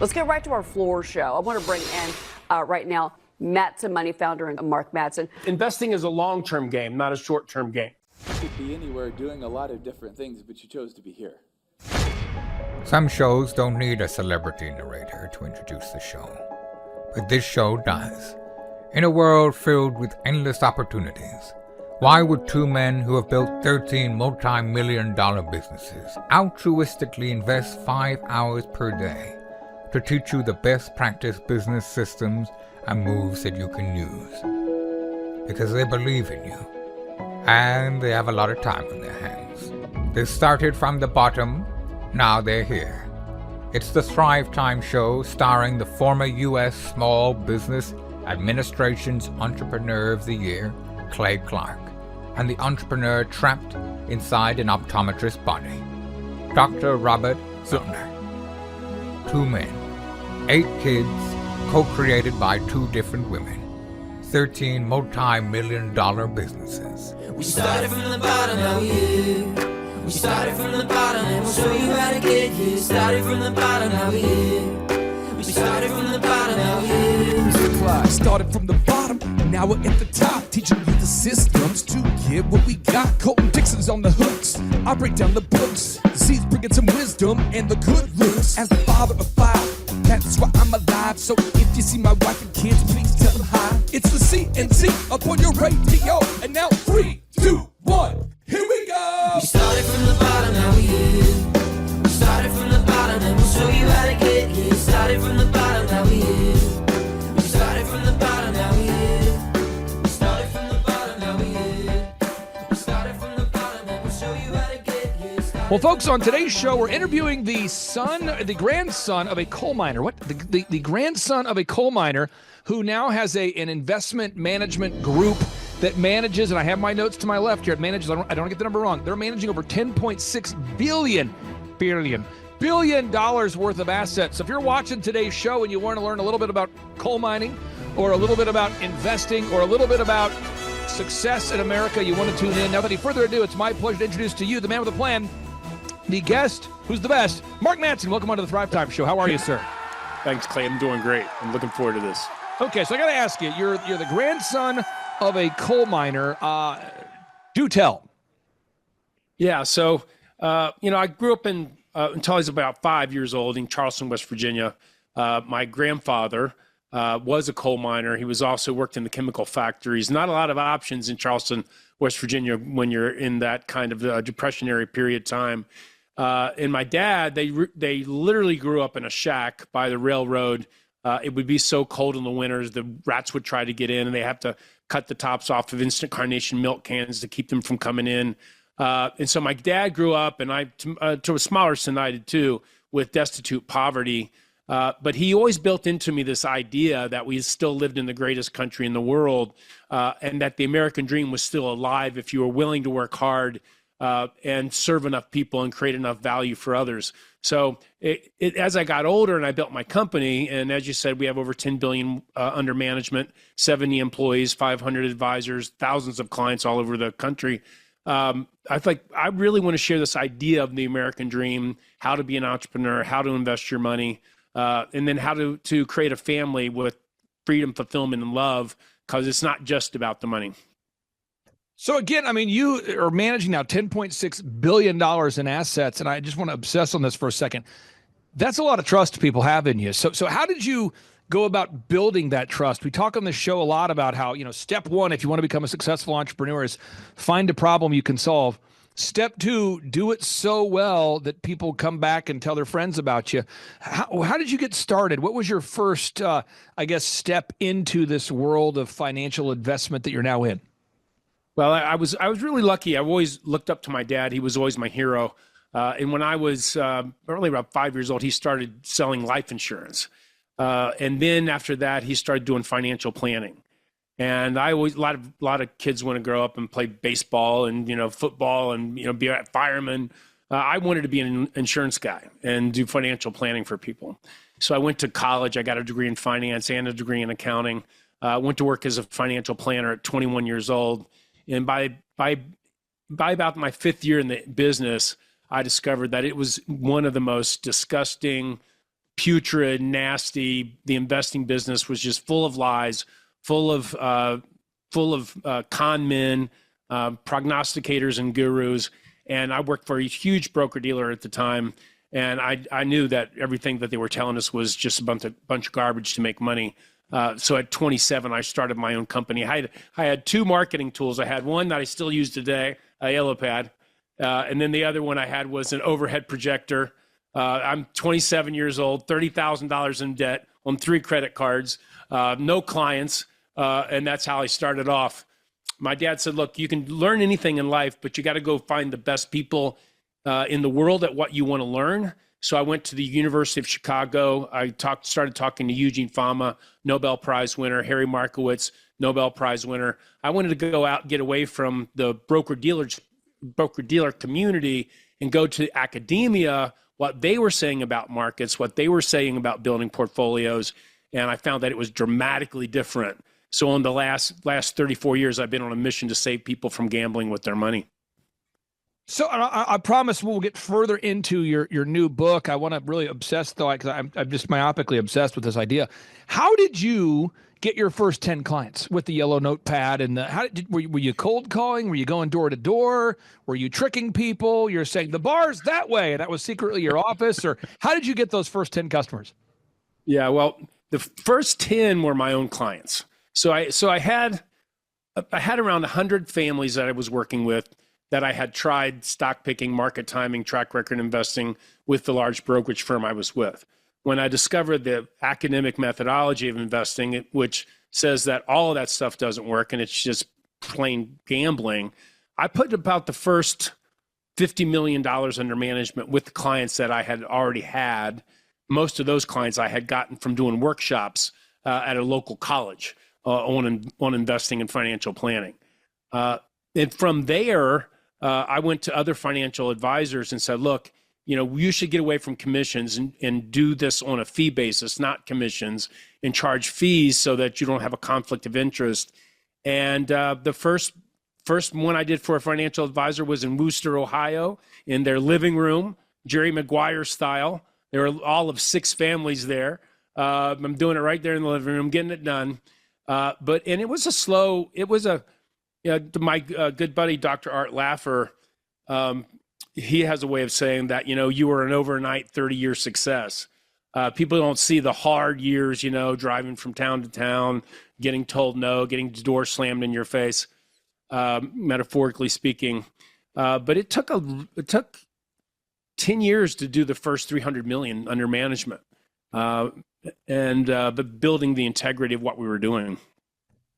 Let's get right to our floor show. I want to bring in right now Matson Money founder and Mark Matson. Investing is a long-term game, not a short-term game. You could be anywhere doing a lot of different things, but you chose to be here. Some shows don't need a celebrity narrator to introduce the show, but this show does. In a world filled with endless opportunities, why would two men who have built 13 multi-million-dollar businesses altruistically invest 5 hours per day to teach you the best practice business systems and moves that you can use? Because they believe in you, and they have a lot of time on their hands. They started from the bottom, now they're here. It's the Thrivetime show starring the former U.S. Small Business Administration's Entrepreneur of the Year, Clay Clark, and the entrepreneur trapped inside an optometrist's body, Dr. Robert Zillner. 2 men, 8 kids, co-created by 2 different women, 13 multi-million-dollar businesses. We started from the bottom, now we're here. We started from the bottom, and we'll show you how to get here. Started from the bottom, now we're here. We started from the bottom, now we're here. Started from the bottom, and now we're at the top, teaching you the systems to get what we got. Colton Dixon's on the hooks, I break down the books. The seeds bringing some wisdom and the good looks. As the father of 5, that's why I'm alive. So if you see my wife and kids, please tell them hi. It's the CNC up on your radio, and now 3, 2, 1, here we go. We started from the bottom, now we're here. We started from the bottom, and we'll show you how to get here. Started from the bottom, now we're here. We started from the bottom, now we're here. We started from the bottom, now we're here. We started from the bottom, and we'll show you how to get here. Well, folks, on today's show, we're interviewing the grandson of a coal miner. The grandson of a coal miner who now has an investment management group that manages, and I have my notes to my left here, it manages, I don't get the number wrong, they're managing over $10.6 billion worth of assets. So if you're watching today's show and you want to learn a little bit about coal mining, or a little bit about investing, or a little bit about success in America, you want to tune in. Now, without any further ado, it's my pleasure to introduce to you the man with a plan, the guest who's the best, Mark Matson. Welcome onto the Thrivetime show. How are you, sir? Thanks, Clay. I'm doing great. I'm looking forward to this. Okay, so I got to ask you, you're the grandson of a coal miner. Do tell. Yeah, so, I grew up until I was about 5 years old in Charleston, West Virginia. My grandfather was a coal miner. He was also worked in the chemical factories. Not a lot of options in Charleston, West Virginia, when you're in that kind of depressionary period of time. And my dad, they literally grew up in a shack by the railroad. It would be so cold in the winters, the rats would try to get in, and they have to cut the tops off of instant carnation milk cans to keep them from coming in. And so my dad grew up, and I, to a smaller extent I did too, with destitute poverty. But he always built into me this idea that we still lived in the greatest country in the world, and that the American dream was still alive if you were willing to work hard and serve enough people and create enough value for others. So as I got older and I built my company, and as you said, we have over 10 billion under management, 70 employees, 500 advisors, thousands of clients all over the country. I really want to share this idea of the American dream, how to be an entrepreneur, how to invest your money, and then how to create a family with freedom, fulfillment, and love, because it's not just about the money. So again, I mean, you are managing now $10.6 billion in assets, and I just want to obsess on this for a second. That's a lot of trust people have in you. So how did you go about building that trust? We talk on this show a lot about how, step 1, if you want to become a successful entrepreneur, is find a problem you can solve. Step 2, do it so well that people come back and tell their friends about you. How did you get started? What was your first, step into this world of financial investment that you're now in? Well, I was really lucky. I always looked up to my dad. He was always my hero. And when I was only about 5 years old, he started selling life insurance. And then after that, he started doing financial planning. And a lot of kids want to grow up and play baseball and football and be a fireman. I wanted to be an insurance guy and do financial planning for people. So I went to college. I got a degree in finance and a degree in accounting. Went to work as a financial planner at 21 years old. And by about my 5th year in the business, I discovered that it was one of the most disgusting, putrid, nasty. The investing business was just full of lies, full of con men, prognosticators and gurus. And I worked for a huge broker dealer at the time. And I knew that everything that they were telling us was just a bunch of garbage to make money. So at 27, I started my own company. I had two marketing tools. I had one that I still use today, a yellow pad. And then the other one I had was an overhead projector. I'm 27 years old, $30,000 in debt on 3 credit cards, no clients. And that's how I started off. My dad said, look, you can learn anything in life, but you got to go find the best people in the world at what you want to learn. So I went to the University of Chicago. I started talking to Eugene Fama, Nobel Prize winner, Harry Markowitz, Nobel Prize winner. I wanted to go out, get away from the broker-dealer community and go to academia, what they were saying about markets, what they were saying about building portfolios. And I found that it was dramatically different. So in the last 34 years, I've been on a mission to save people from gambling with their money. So I promise we'll get further into your new book. I want to really obsess, though, because I'm just myopically obsessed with this idea. How did you get your first 10 clients with the yellow notepad? And were you cold calling? Were you going door to door? Were you tricking people? You're saying the bar's that way, and that was secretly your office? Or how did you get those first 10 customers? Yeah, well, the first 10 were my own clients. So I had around 100 families that I was working with that I had tried stock picking, market timing, track record investing with the large brokerage firm I was with. When I discovered the academic methodology of investing, which says that all of that stuff doesn't work and it's just plain gambling, I put about the first $50 million under management with the clients that I had already had. Most of those clients I had gotten from doing workshops at a local college on investing and financial planning. And from there, I went to other financial advisors and said, look, you should get away from commissions and do this on a fee basis, not commissions, and charge fees so that you don't have a conflict of interest. And the first one I did for a financial advisor was in Wooster, Ohio, in their living room, Jerry Maguire style. There were all of 6 families there. I'm doing it right there in the living room, getting it done. And it was my good buddy, Dr. Art Laffer, he has a way of saying that, you were an overnight 30-year success. People don't see the hard years, driving from town to town, getting told no, getting the door slammed in your face, metaphorically speaking. But it took 10 years to do the first 300 million under management, but building the integrity of what we were doing.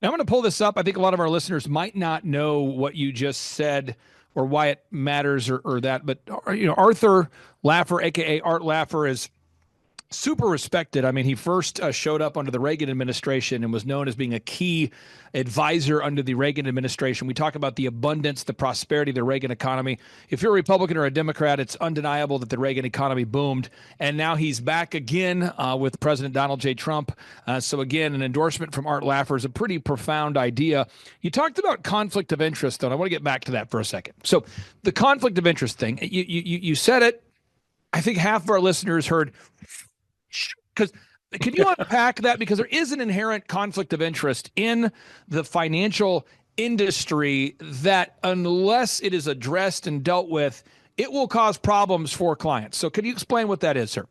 Now, I'm going to pull this up. I think a lot of our listeners might not know what you just said or why it matters or that. But, Arthur Laffer, a.k.a. Art Laffer, is super respected. I mean, he first showed up under the Reagan administration and was known as being a key advisor under the Reagan administration. We talk about the abundance, the prosperity of the Reagan economy. If you're a Republican or a Democrat, it's undeniable that the Reagan economy boomed. And now he's back again with President Donald J. Trump. So again, an endorsement from Art Laffer is a pretty profound idea. You talked about conflict of interest, though, and I want to get back to that for a second. So the conflict of interest thing, you said it. I think half of our listeners heard, because can you unpack that? Because there is an inherent conflict of interest in the financial industry that unless it is addressed and dealt with, it will cause problems for clients. So can you explain what that is, sir?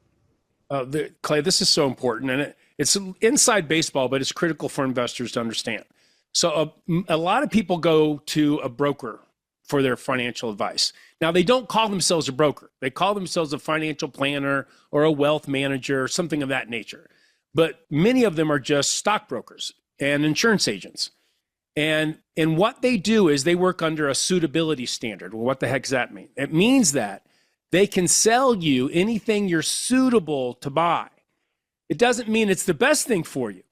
Clay, this is so important. And it's inside baseball, but it's critical for investors to understand. So a lot of people go to a broker for their financial advice. Now, they don't call themselves a broker. They call themselves a financial planner or a wealth manager, something of that nature. But many of them are just stockbrokers and insurance agents. And what they do is they work under a suitability standard. Well, what the heck does that mean? It means that they can sell you anything you're suitable to buy. It doesn't mean it's the best thing for you.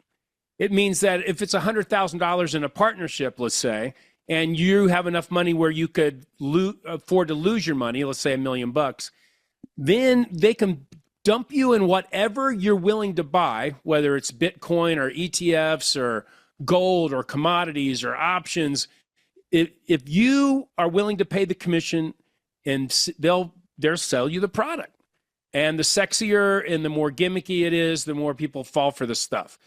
It means that if it's $100,000 in a partnership, let's say, and you have enough money where you could afford to lose your money, let's say $1 million, then they can dump you in whatever you're willing to buy, whether it's Bitcoin or ETFs or gold or commodities or options. If you are willing to pay the commission, and they'll sell you the product. And the sexier and the more gimmicky it is, the more people fall for the stuff.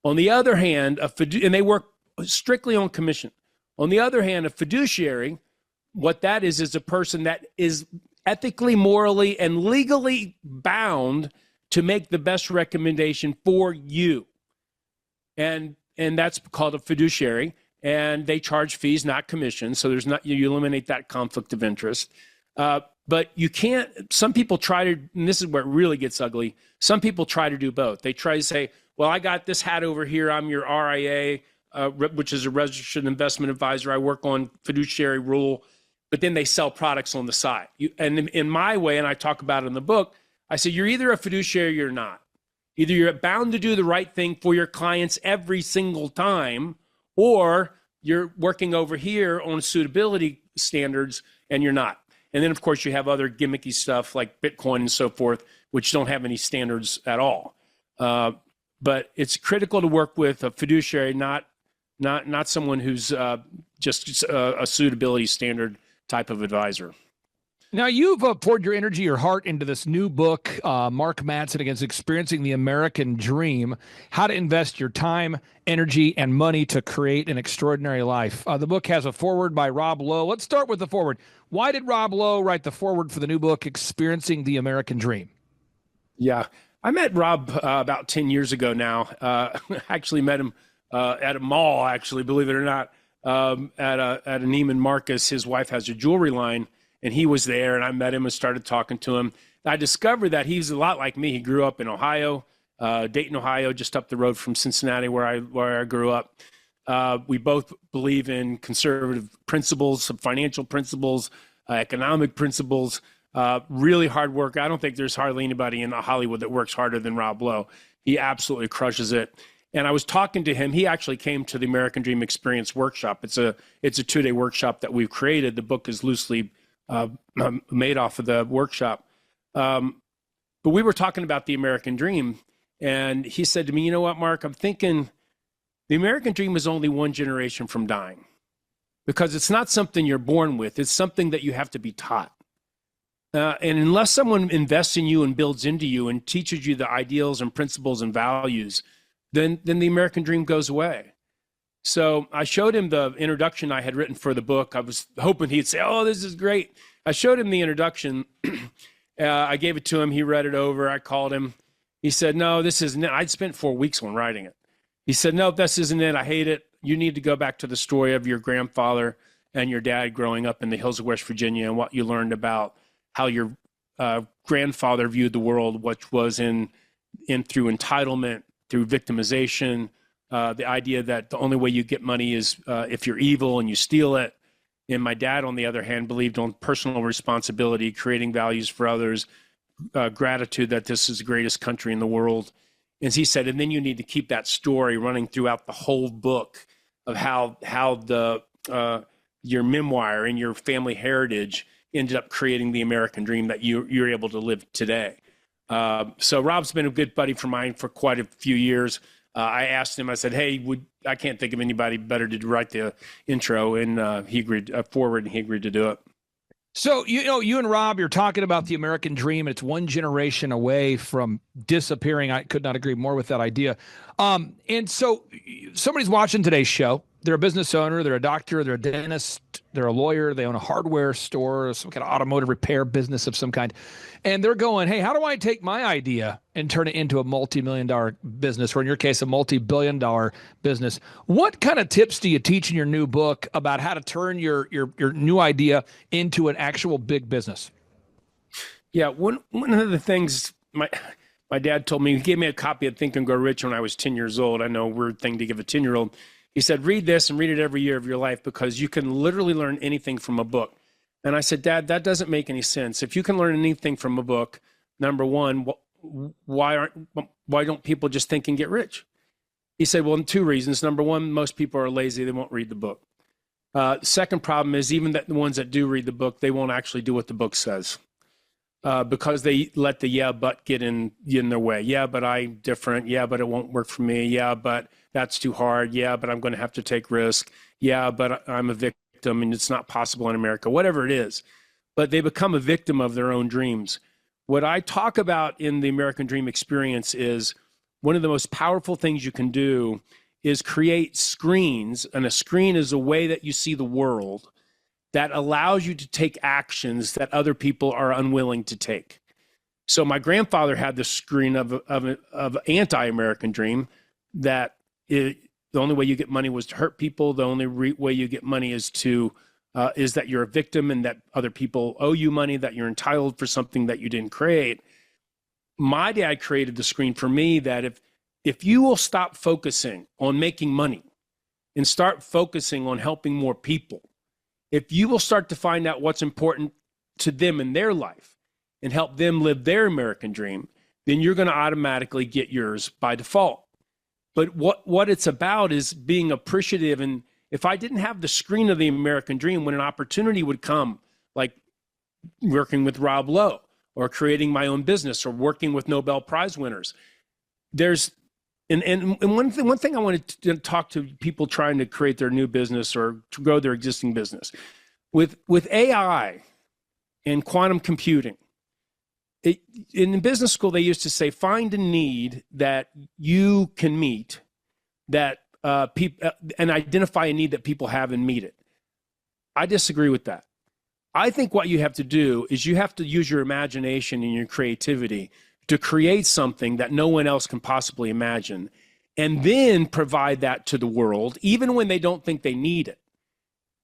On the other hand, and they work strictly on commission. On the other hand, a fiduciary, what that is a person that is ethically, morally, and legally bound to make the best recommendation for you. And that's called a fiduciary. And they charge fees, not commissions. So you eliminate that conflict of interest. But you can't, some people try to, and this is where it really gets ugly. Some people try to do both. They try to say, well, I got this hat over here. I'm your RIA, which is a registered investment advisor. I work on fiduciary rule, but then they sell products on the side. And in my way, and I talk about it in the book, I say, you're either a fiduciary or you're not. Either you're bound to do the right thing for your clients every single time, or you're working over here on suitability standards and you're not. And then, of course, you have other gimmicky stuff like Bitcoin and so forth, which don't have any standards at all. But it's critical to work with a fiduciary, not someone who's just a suitability standard type of advisor. Now, you've poured your energy, your heart into this new book, Mark Matson Against Experiencing the American Dream, How to Invest Your Time, Energy, and Money to Create an Extraordinary Life. The book has a foreword by Rob Lowe. Let's start with the foreword. Why did Rob Lowe write the foreword for the new book, Experiencing the American Dream? Yeah, I met Rob about 10 years ago now. Actually met him at a mall, actually, believe it or not, at a Neiman Marcus. His wife has a jewelry line. And he was there, and I met him and started talking to him. I discovered that he's a lot like me. He grew up in Ohio, Dayton, Ohio, just up the road from Cincinnati, where I grew up. We both believe in conservative principles, financial principles, economic principles, really hard work. I don't think there's hardly anybody in Hollywood that works harder than Rob Lowe. He absolutely crushes it. And I was talking to him. He actually came to the American Dream Experience workshop. It's a 2-day workshop that we've created. The book is loosely made off of the workshop. But we were talking about the American Dream, and he said to me, you know what, Mark, I'm thinking the American Dream is only one generation from dying, because it's not something you're born with. It's something that you have to be taught. And unless someone invests in you and builds into you and teaches you the ideals and principles and values, then the American Dream goes away. So I showed him the introduction I had written for the book. I was hoping he'd say, oh, this is great. I showed him the introduction. I gave it to him. He read it over. I called him. He said, no, this isn't it. I'd spent 4 weeks on writing it. He said, no, this isn't it. I hate it. You need to go back to the story of your grandfather and your dad growing up in the hills of West Virginia and what you learned about how your grandfather viewed the world, which was in through entitlement, through victimization, the idea that the only way you get money is if you're evil and you steal it. And my dad, on the other hand, believed on personal responsibility, creating values for others, gratitude that this is the greatest country in the world. And he said, and then you need to keep that story running throughout the whole book of how your memoir and your family heritage ended up creating the American dream that you're able to live today. So Rob's been a good buddy for mine for quite a few years. I asked him, I said, hey, I can't think of anybody better to write the intro. And he agreed forward, and he agreed to do it. So, you and Rob, you're talking about the American dream. It's one generation away from disappearing. I could not agree more with that idea. And so somebody's watching today's show. They're a business owner. They're a doctor. They're a dentist. They're a lawyer. They own a hardware store, some kind of automotive repair business of some kind. And they're going, hey, how do I take my idea and turn it into a multi-million-dollar business, or in your case, a multi-billion-dollar business? What kind of tips do you teach in your new book about how to turn your new idea into an actual big business? Yeah, one of the things my dad told me, he gave me a copy of Think and Grow Rich when I was 10 years old. I know, a weird thing to give a 10-year-old. He said, read this and read it every year of your life, because you can literally learn anything from a book. And I said, Dad, that doesn't make any sense. If you can learn anything from a book, number one, why don't people just think and get rich? He said, well, 2 reasons. Number one, most people are lazy. They won't read the book. Second problem is, even the ones that do read the book, they won't actually do what the book says, because they let the yeah, but get in their way. Yeah, but I'm different. Yeah, but it won't work for me. Yeah, but that's too hard. Yeah, but I'm going to have to take risk. Yeah, but I'm a victim and it's not possible in America, whatever it is. But they become a victim of their own dreams. What I talk about in the American Dream experience is one of the most powerful things you can do is create screens, and a screen is a way that you see the world that allows you to take actions that other people are unwilling to take. So my grandfather had the screen of anti-American Dream, that the only way you get money was to hurt people. The only way you get money is that you're a victim and that other people owe you money, that you're entitled for something that you didn't create. My dad created the screen for me that if you will stop focusing on making money and start focusing on helping more people, if you will start to find out what's important to them in their life and help them live their American dream, then you're going to automatically get yours by default. But what it's about is being appreciative. And if I didn't have the screen of the American dream, when an opportunity would come, like working with Rob Lowe or creating my own business or working with Nobel Prize winners, and one thing I wanted to talk to people trying to create their new business or to grow their existing business. With AI and quantum computing, in business school, they used to say, find a need that you can meet, that and identify a need that people have and meet it. I disagree with that. I think what you have to do is you have to use your imagination and your creativity to create something that no one else can possibly imagine, and then provide that to the world, even when they don't think they need it.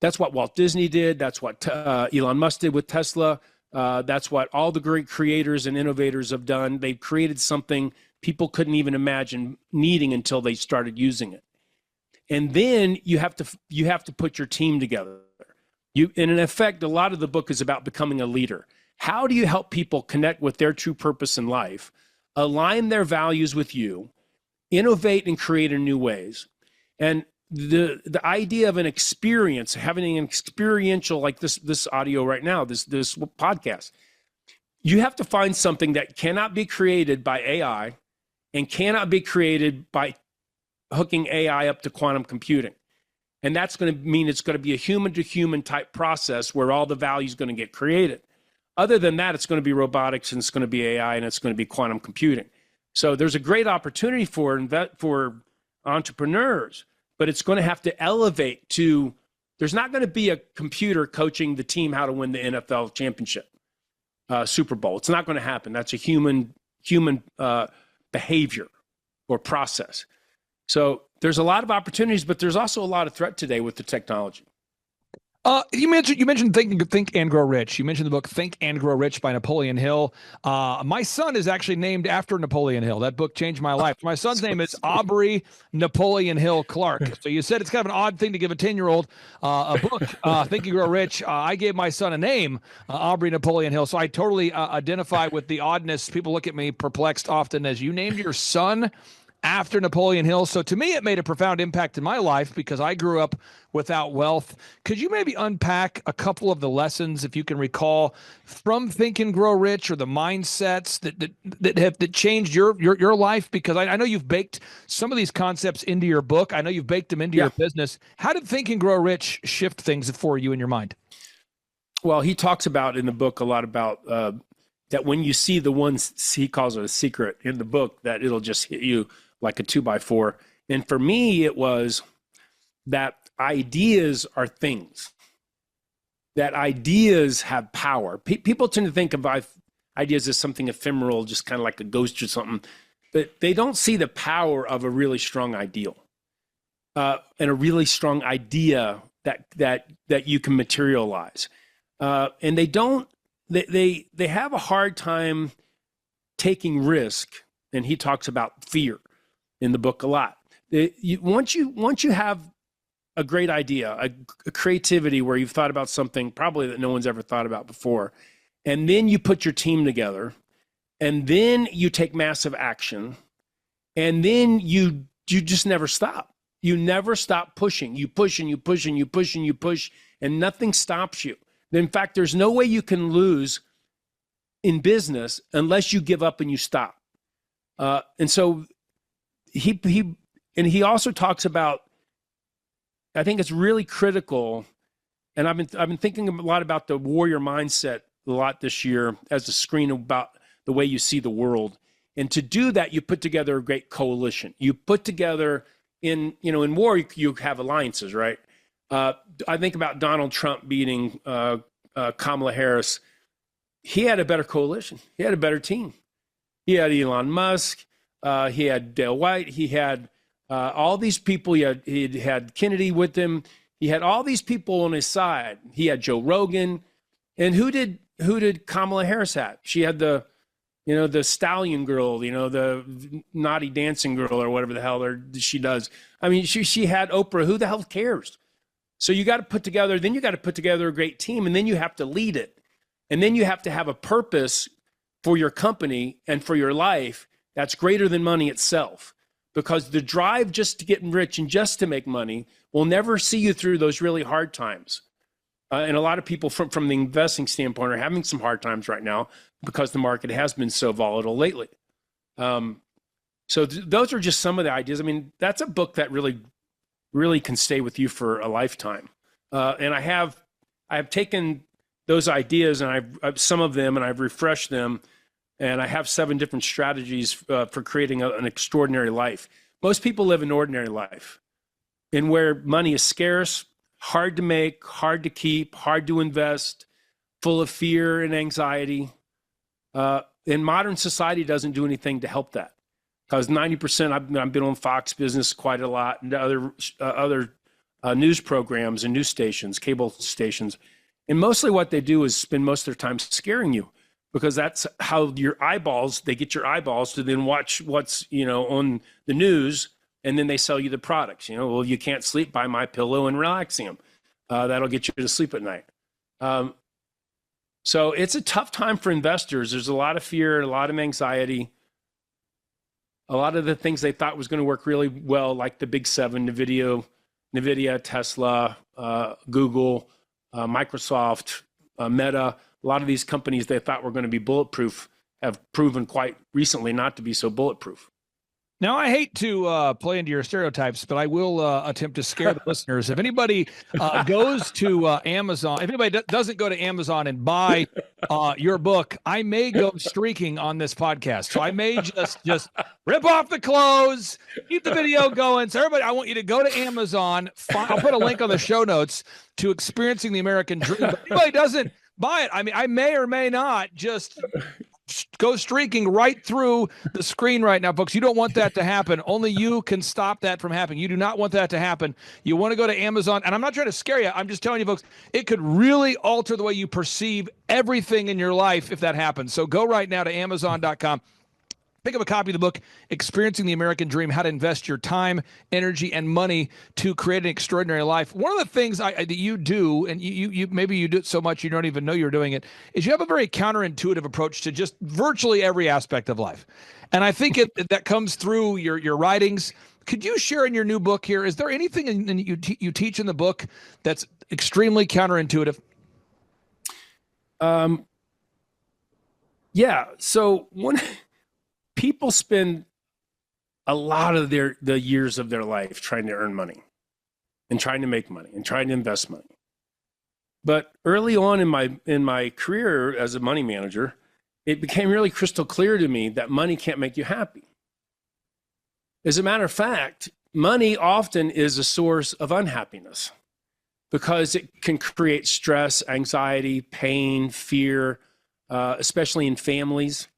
That's what Walt Disney did. That's what Elon Musk did with Tesla. That's what all the great creators and innovators have done. They've created something people couldn't even imagine needing until they started using it. And then you have to put your team together. And in effect, a lot of the book is about becoming a leader. How do you help people connect with their true purpose in life, align their values with you, innovate and create in new ways? And the idea of an experience, having an experiential, like this audio right now, this podcast, you have to find something that cannot be created by AI and cannot be created by hooking AI up to quantum computing. And that's going to mean it's going to be a human to human type process where all the value is going to get created. Other than that, it's going to be robotics and it's going to be AI and it's going to be quantum computing. So there's a great opportunity for entrepreneurs, but it's going to have to elevate to, there's not going to be a computer coaching the team how to win the NFL championship, Super Bowl. It's not going to happen. That's a human behavior or process. So there's a lot of opportunities, but there's also a lot of threat today with the technology. You mentioned Think and Grow Rich. You mentioned the book Think and Grow Rich by Napoleon Hill. My son is actually named after Napoleon Hill. That book changed my life. My son's name is Aubrey Napoleon Hill Clark. So you said it's kind of an odd thing to give a 10-year-old a book, Think and Grow Rich. I gave my son a name, Aubrey Napoleon Hill. So I totally identify with the oddness. People look at me perplexed often as you named your son after Napoleon Hill. So to me, it made a profound impact in my life because I grew up without wealth. Could you maybe unpack a couple of the lessons, if you can recall, from Think and Grow Rich, or the mindsets that changed your life? Because I know you've baked some of these concepts into your book. I know you've baked them into your business. How did Think and Grow Rich shift things for you in your mind? Well, he talks about in the book a lot about that when you see the ones, he calls it a secret in the book, that it'll just hit you like a 2x4. And for me, it was that ideas are things, that ideas have power. People tend to think of ideas as something ephemeral, just kind of like a ghost or something, but they don't see the power of a really strong ideal and a really strong idea that you can materialize. And they have a hard time taking risk. And he talks about fear in the book a lot. Once you have a great idea, a creativity where you've thought about something probably that no one's ever thought about before, and then you put your team together, and then you take massive action, and then you just never stop. You never stop pushing. You push and you push and you push and you push, and nothing stops you. In fact, there's no way you can lose in business unless you give up and you stop. And so he also talks about, I think it's really critical, and I've been thinking a lot about the warrior mindset a lot this year as a screen about the way you see the world. And to do that, you put together a great coalition. You put together in war, you have alliances, right? I think about Donald Trump beating Kamala Harris. He had a better coalition. He had a better team. He had Elon Musk. He had Dale White. He had all these people. He had Kennedy with him. He had all these people on his side. He had Joe Rogan. And who did Kamala Harris have? She had the stallion girl, the naughty dancing girl or whatever the hell she does. I mean, she had Oprah. Who the hell cares? So you got to put together a great team, and then you have to lead it. And then you have to have a purpose for your company and for your life that's greater than money itself. Because the drive just to get rich and just to make money will never see you through those really hard times. And a lot of people from the investing standpoint are having some hard times right now because the market has been so volatile lately. So those are just some of the ideas. I mean, that's a book that really can stay with you for a lifetime. And I have taken those ideas and I've some of them and I've refreshed them. And I have 7 different strategies for creating an extraordinary life. Most people live an ordinary life, and where money is scarce, hard to make, hard to keep, hard to invest, full of fear and anxiety. And modern society doesn't do anything to help that. Because 90%, I've been on Fox Business quite a lot, and other news programs and news stations, cable stations. And mostly what they do is spend most of their time scaring you, because that's how they get your eyeballs to then watch what's, on the news, and then they sell you the products. Well, you can't sleep, buy my pillow and Relaxium. That'll get you to sleep at night. So it's a tough time for investors. There's a lot of fear, a lot of anxiety. A lot of the things they thought was going to work really well, like the big 7, NVIDIA, Tesla, Google, Microsoft, Meta, a lot of these companies they thought were going to be bulletproof have proven quite recently not to be so bulletproof. Now, I hate to play into your stereotypes, but I will attempt to scare the listeners. If anybody goes to Amazon, if anybody doesn't go to Amazon and buy your book, I may go streaking on this podcast. So I may just rip off the clothes, keep the video going. So everybody, I want you to go to Amazon. I'll put a link on the show notes to Experiencing the American Dream. But if anybody doesn't buy it, I mean, I may or may not just go streaking right through the screen right now, folks. You don't want that to happen. Only you can stop that from happening. You do not want that to happen. You want to go to Amazon, and I'm not trying to scare you. I'm just telling you, folks, it could really alter the way you perceive everything in your life if that happens. So go right now to Amazon.com. Pick up a copy of the book, Experiencing the American Dream, How to Invest Your Time, Energy, and Money to Create an Extraordinary Life. One of the things that you do, and you maybe you do it so much you don't even know you're doing it, is you have a very counterintuitive approach to just virtually every aspect of life. And I think that comes through your writings. Could you share in your new book here, is there anything you teach in the book that's extremely counterintuitive? Yeah. So people spend a lot of the years of their life trying to earn money and trying to make money and trying to invest money. But early on in my career as a money manager, it became really crystal clear to me that money can't make you happy. As a matter of fact, money often is a source of unhappiness because it can create stress, anxiety, pain, fear, especially in families.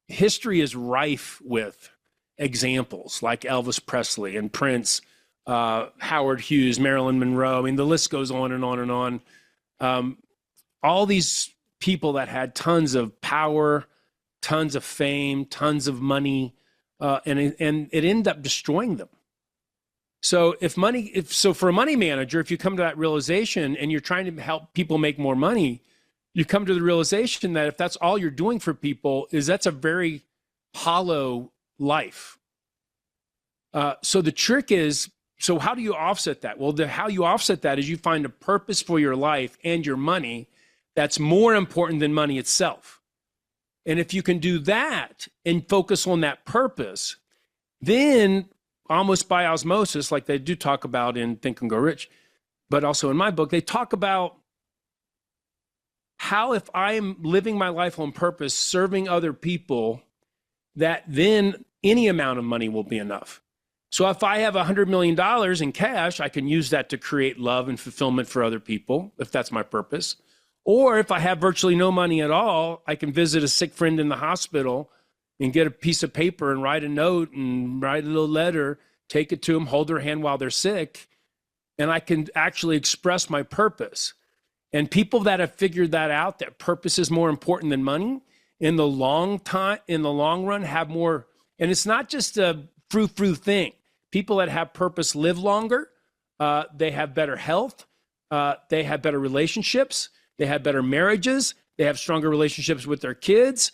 History is rife with examples like Elvis Presley and Prince, Howard Hughes, Marilyn Monroe. I mean, the list goes on and on and on. All these people that had tons of power, tons of fame, tons of money, and it ended up destroying them. So for a money manager, if you come to that realization and you're trying to help people make more money, you come to the realization that if that's all you're doing for people, that's a very hollow life. So the trick is, so how do you offset that? Well, how you offset that is you find a purpose for your life and your money that's more important than money itself. And if you can do that and focus on that purpose, then almost by osmosis, like they do talk about in Think and Grow Rich, but also in my book, they talk about how if I'm living my life on purpose, serving other people, that then any amount of money will be enough. So if I have $100 million in cash, I can use that to create love and fulfillment for other people, if that's my purpose. Or if I have virtually no money at all, I can visit a sick friend in the hospital and get a piece of paper and write a note and write a little letter, take it to them, hold their hand while they're sick, and I can actually express my purpose. And people that have figured that out, that purpose is more important than money, in the long run have more. And it's not just a frou-frou thing. People that have purpose live longer. They have better health. They have better relationships. They have better marriages. They have stronger relationships with their kids.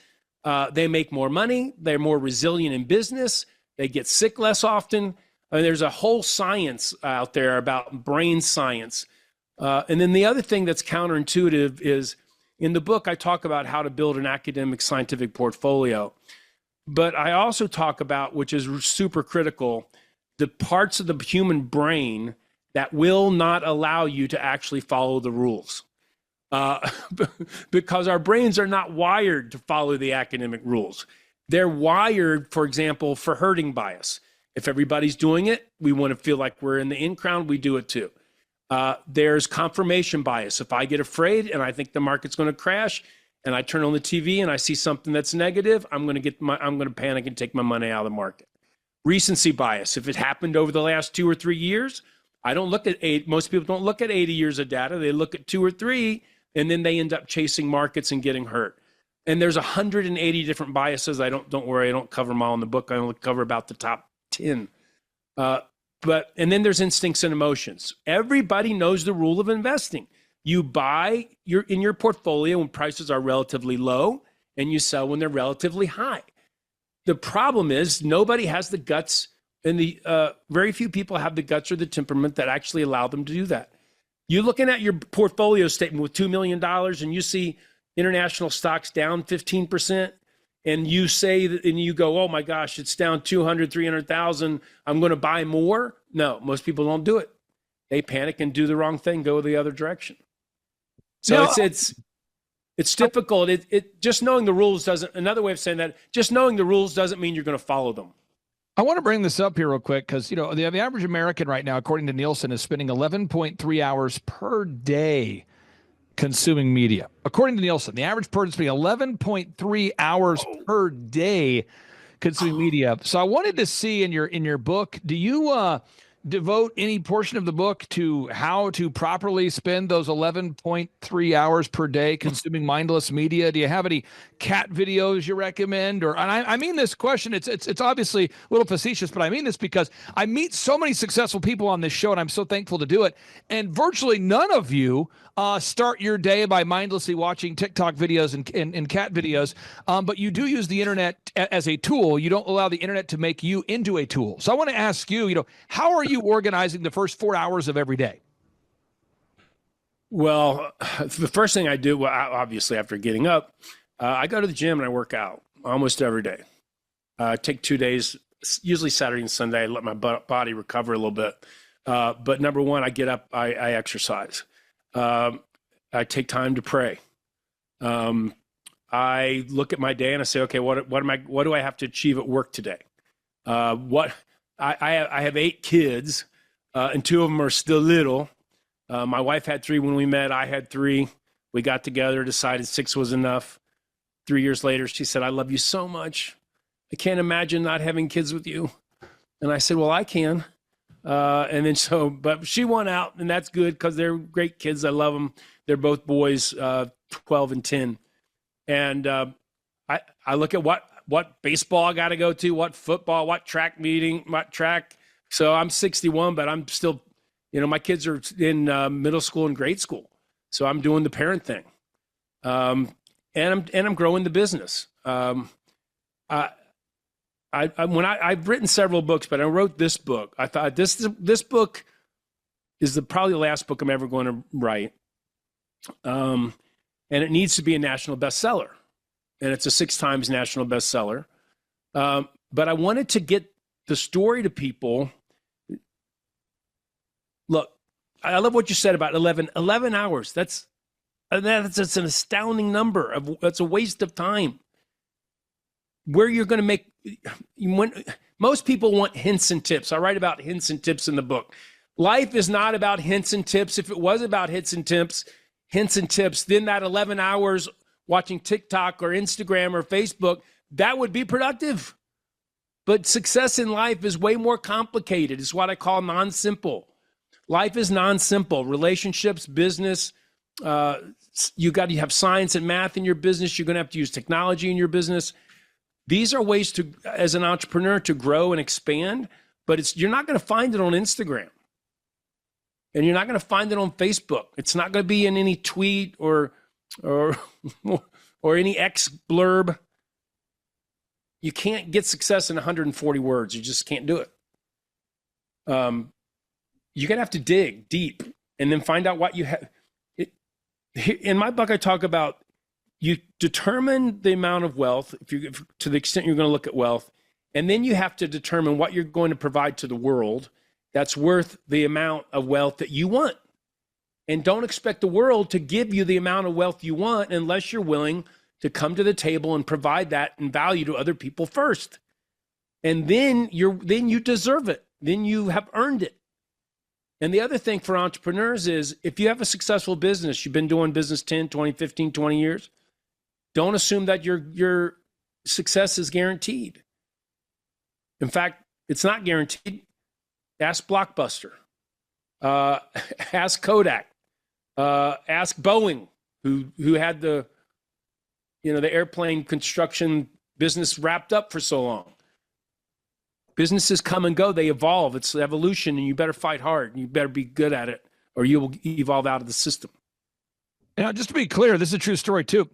They make more money. They're more resilient in business. They get sick less often. I mean, there's a whole science out there about brain science. And then the other thing that's counterintuitive is, in the book, I talk about how to build an academic scientific portfolio. But I also talk about, which is super critical, the parts of the human brain that will not allow you to actually follow the rules. Because our brains are not wired to follow the academic rules. They're wired, for example, for herding bias. If everybody's doing it, we want to feel like we're in the in crowd, we do it too. There's confirmation bias. If I get afraid and I think the market's going to crash and I turn on the TV and I see something that's negative, I'm going to panic and take my money out of the market. Recency bias. If it happened over the last 2 or 3 years, I don't look at most people don't look at 80 years of data. They look at 2 or 3, and then they end up chasing markets and getting hurt. And there's 180 different biases. Don't worry, I don't cover them all in the book. I only cover about the top 10. And then there's instincts and emotions. Everybody knows the rule of investing. You buy in your portfolio when prices are relatively low, and you sell when they're relatively high. The problem is nobody has the guts, and very few people have the guts or the temperament that actually allow them to do that. You're looking at your portfolio statement with $2 million, and you see international stocks down 15%, and you say that, and you go, oh my gosh, it's down 200, 300,000. I'm going to buy more. No, most people don't do it. They panic and do the wrong thing, go the other direction. So it's difficult. It just knowing the rules doesn't. Another way of saying that, just knowing the rules doesn't mean you're going to follow them. I want to bring this up here real quick because, the average American right now, according to Nielsen, is spending 11.3 hours per day consuming media. According to Nielsen, the average person is spending 11.3 hours per day consuming media. So I wanted to see in your book, do you devote any portion of the book to how to properly spend those 11.3 hours per day consuming mindless media? Do you have any cat videos you recommend? And I mean this question, it's obviously a little facetious, but I mean this because I meet so many successful people on this show, and I'm so thankful to do it. And virtually none of you start your day by mindlessly watching TikTok videos and cat videos, but you do use the internet as a tool. You don't allow the internet to make you into a tool. So I want to ask you, how are you organizing the first 4 hours of every day? Well, the first thing I do, obviously after getting up, I go to the gym and I work out almost every day. Take 2 days, usually Saturday and Sunday, I let my body recover a little bit. But number one, I get up, I exercise. I take time to pray. I look at my day and I say, okay, what do I have to achieve at work today? I have 8 kids, and 2 of them are still little. My wife had 3 when we met. I had 3. We got together, decided 6 was enough. 3 years later, she said, I love you so much. I can't imagine not having kids with you. And I said, well, I can. But she won out, and that's good because they're great kids. I love them. They're both boys, 12 and 10. And I look at what baseball I got to go to, what football, what track meeting, what track. So I'm 61, but I'm still, my kids are in middle school and grade school. So I'm doing the parent thing. And I'm growing the business. I've written several books, but I wrote this book. I thought this book is probably the last book I'm ever going to write. And it needs to be a national bestseller. And it's a 6 times national bestseller. But I wanted to get the story to people. Look, I love what you said about 11 hours. That's an astounding number. That's a waste of time. Where you're going to make, most people want hints and tips. I write about hints and tips in the book. Life is not about hints and tips. If it was about hints and tips, then that 11 hours watching TikTok or Instagram or Facebook, that would be productive. But success in life is way more complicated. It's what I call non-simple. Life is non-simple. Relationships, business, you have science and math in your business. You're going to have to use technology in your business. These are ways to, as an entrepreneur, to grow and expand, but you're not going to find it on Instagram. And you're not going to find it on Facebook. It's not going to be in any tweet or any X blurb. You can't get success in 140 words. You just can't do it. You're going to have to dig deep and then find out what you have. In my book, I talk about you determine the amount of wealth, to the extent you're going to look at wealth, and then you have to determine what you're going to provide to the world that's worth the amount of wealth that you want. And don't expect the world to give you the amount of wealth you want unless you're willing to come to the table and provide that in value to other people first. And then you deserve it. Then you have earned it. And the other thing for entrepreneurs is if you have a successful business, you've been doing business 10, 20, 15, 20 years, don't assume that your success is guaranteed. In fact, it's not guaranteed. Ask Blockbuster. Ask Kodak. Ask Boeing, who had the airplane construction business wrapped up for so long. Businesses come and go, they evolve. It's evolution, and you better fight hard. And you better be good at it, or you will evolve out of the system. Now, just to be clear, this is a true story too.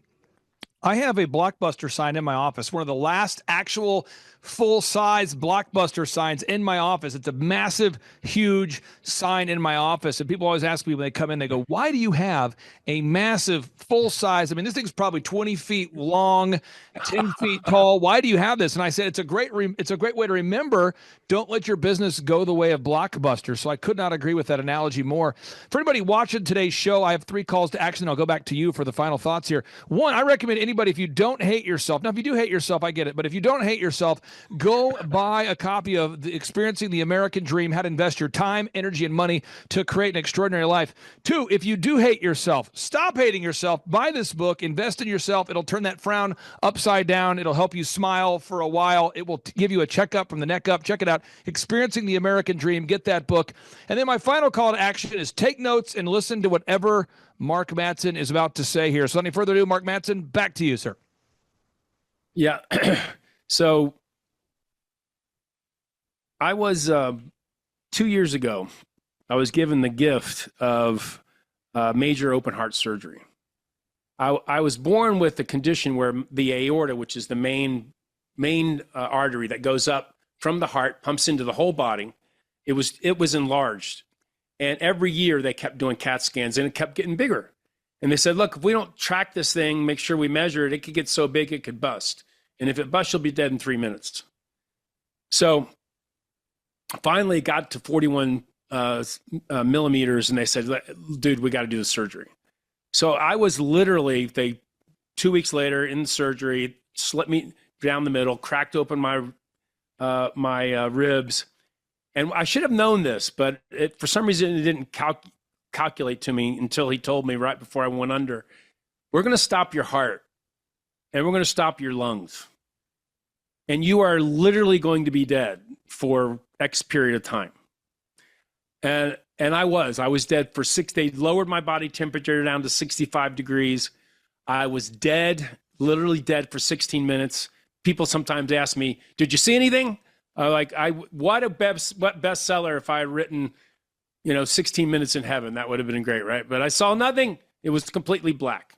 I have a Blockbuster sign in my office, one of the last actual full-size Blockbuster signs in my office. It's a massive, huge sign in my office. And people always ask me when they come in, they go, why do you have a massive, full-size, I mean, this thing's probably 20 feet long, 10 feet tall. Why do you have this? And I said, it's a great way to remember, don't let your business go the way of Blockbuster. So I could not agree with that analogy more. For anybody watching today's show, I have 3 calls to action. I'll go back to you for the final thoughts here. 1, I recommend anybody, if you don't hate yourself, now if you do hate yourself, I get it, but if you don't hate yourself, go buy a copy of Experiencing the American Dream, How to Invest Your Time, Energy, and Money to Create an Extraordinary Life. 2, if you do hate yourself, stop hating yourself. Buy this book, invest in yourself. It'll turn that frown upside down. It'll help you smile for a while. It will give you a checkup from the neck up. Check it out. Experiencing the American Dream. Get that book. And then my final call to action is take notes and listen to whatever Mark Matson is about to say here. So without any further ado, Mark Matson, back to you, sir. Yeah. So I was 2 years ago, I was given the gift of major open heart surgery. I was born with a condition where the aorta, which is the main artery that goes up from the heart, pumps into the whole body, it was enlarged. And every year they kept doing CAT scans and it kept getting bigger. And they said, look, if we don't track this thing, make sure we measure it, it could get so big it could bust. And if it busts, you'll be dead in 3 minutes. So finally it got to 41 millimeters, and they said, dude, we got to do the surgery. So I was literally, 2 weeks later in the surgery, slit me down the middle, cracked open my ribs. And I should have known this, but for some reason it didn't calculate to me until he told me right before I went under, we're going to stop your heart and we're going to stop your lungs. And you are literally going to be dead for X period of time. And I was dead for 6 days, lowered my body temperature down to 65 degrees. I was dead, literally dead for 16 minutes. People sometimes ask me, did you see anything? What bestseller if I had written, 16 Minutes in Heaven, that would have been great, right? But I saw nothing. It was completely black.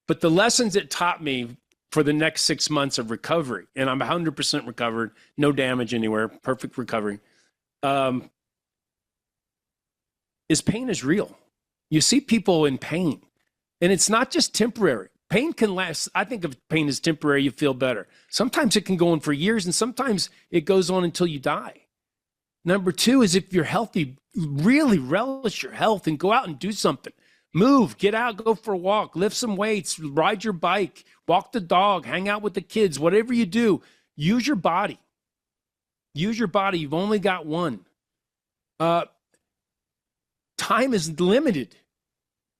But the lessons it taught me for the next 6 months of recovery, and I'm 100% recovered, no damage anywhere, perfect recovery, is pain is real. You see people in pain, and it's not just temporary. Pain can last. I think of pain as temporary, you feel better. Sometimes it can go on for years, and sometimes it goes on until you die. Number 2 is if you're healthy, really relish your health and go out and do something. Move, get out, go for a walk, lift some weights, ride your bike, walk the dog, hang out with the kids, whatever you do, use your body. Use your body. You've only got one. Time is limited.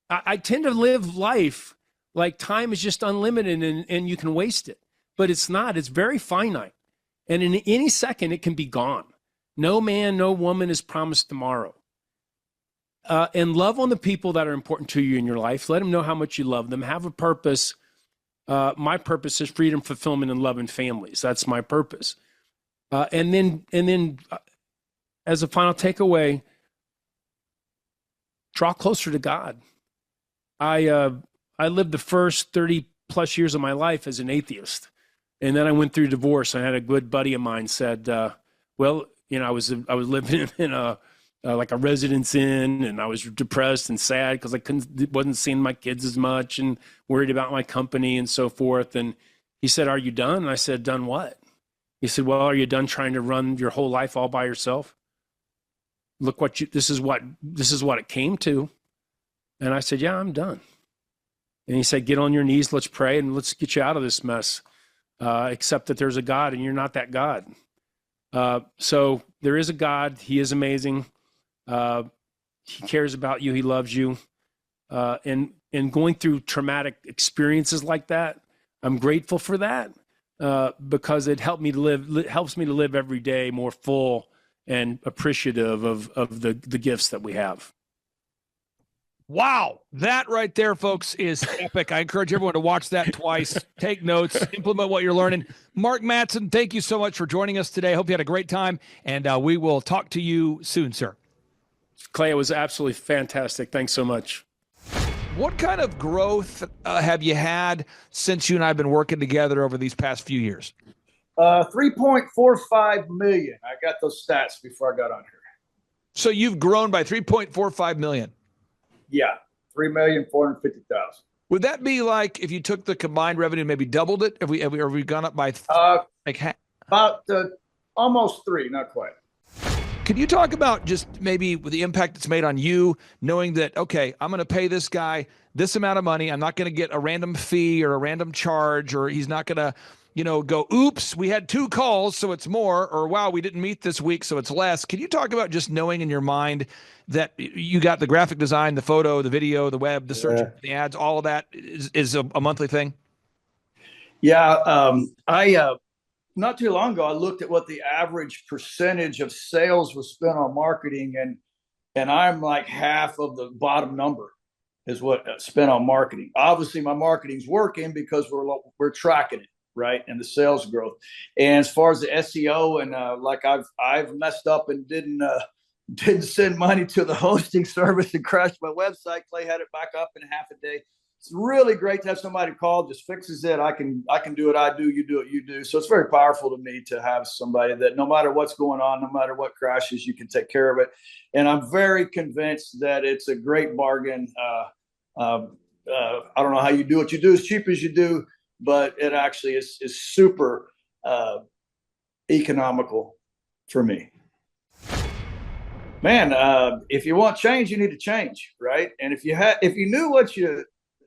I tend to live life like time is just unlimited and you can waste it. But it's not. It's very finite. And in any second, it can be gone. No man, no woman is promised tomorrow. And love on the people that are important to you in your life. Let them know how much you love them. Have a purpose. My purpose is freedom, fulfillment, and love in families. That's my purpose. And then, as a final takeaway, draw closer to God. I lived the first 30 plus years of my life as an atheist. And then I went through divorce. I had a good buddy of mine said, well, you know, I was living in a like a residence inn, and I was depressed and sad because I wasn't seeing my kids as much and worried about my company and so forth. And he said, "Are you done?" And I said, "Done what?" He said, "Well, are you done trying to run your whole life all by yourself? Look this is what it came to." And I said, "Yeah, I'm done." And he said, "Get on your knees, let's pray, and let's get you out of this mess. Accept that there's a God and you're not that God." So there is a God. He is amazing. He cares about you. He loves you. And going through traumatic experiences like that, I'm grateful for that because it helps me to live every day more full and appreciative of the gifts that we have. Wow. That right there, folks, is epic. I encourage everyone to watch that twice, take notes, implement what you're learning. Mark Matson, thank you so much for joining us today. Hope you had a great time, and we will talk to you soon, sir. Clay, it was absolutely fantastic. Thanks so much. What kind of growth have you had since you and I have been working together over these past few years? 3.45 million. I got those stats before I got on here. So you've grown by 3.45 million. Yeah, 3,450,000. Would that be like if you took the combined revenue and maybe doubled it? Have we gone up by about almost 3, not quite. Could you talk about just maybe the impact it's made on you, knowing that, okay, I'm going to pay this guy this amount of money. I'm not going to get a random fee or a random charge, or he's not going to, go, oops, we had 2 calls, so it's more, or wow, we didn't meet this week, so it's less. Can you talk about just knowing in your mind that you got the graphic design, the photo, the video, the web, the search, the ads, all of that is a monthly thing? Yeah. Not too long ago, I looked at what the average percentage of sales was spent on marketing, and I'm like half of the bottom number is what spent on marketing. Obviously, my marketing's working because we're tracking it, right, and the sales growth. And as far as the SEO and like I've messed up and didn't send money to the hosting service and crashed my website. Clay had it back up in half a day. It's really great to have somebody call, just fixes it. I can do it. I do. You do it. You do. So it's very powerful to me to have somebody that no matter what's going on, no matter what crashes, you can take care of it. And I'm very convinced that it's a great bargain. I don't know how you do what you do as cheap as you do, but it actually is super economical for me. Man, if you want change, you need to change, right? And if you knew what you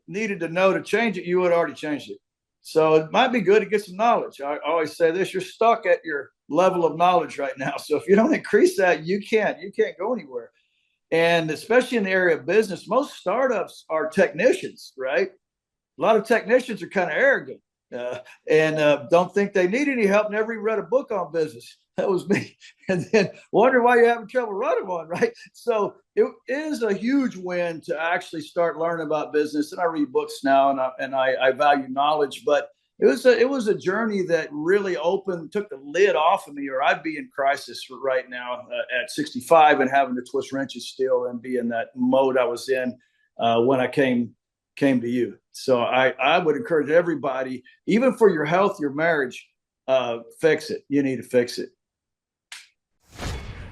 needed to know to change it, you would have already changed it. So it might be good to get some knowledge. I always say this: you're stuck at your level of knowledge right now. So if you don't increase that, you can't go anywhere. And especially in the area of business, most startups are technicians, right? A lot of technicians are kind of arrogant and don't think they need any help. Never even read a book on business. That was me. And then wonder why you're having trouble running one, right? So it is a huge win to actually start learning about business. And I read books now, and I value knowledge. But it was a journey that really took the lid off of me, or I'd be in crisis right now at 65 and having to twist wrenches still and be in that mode I was in when I came to you. So I would encourage everybody, even for your health, your marriage, fix it. You need to fix it.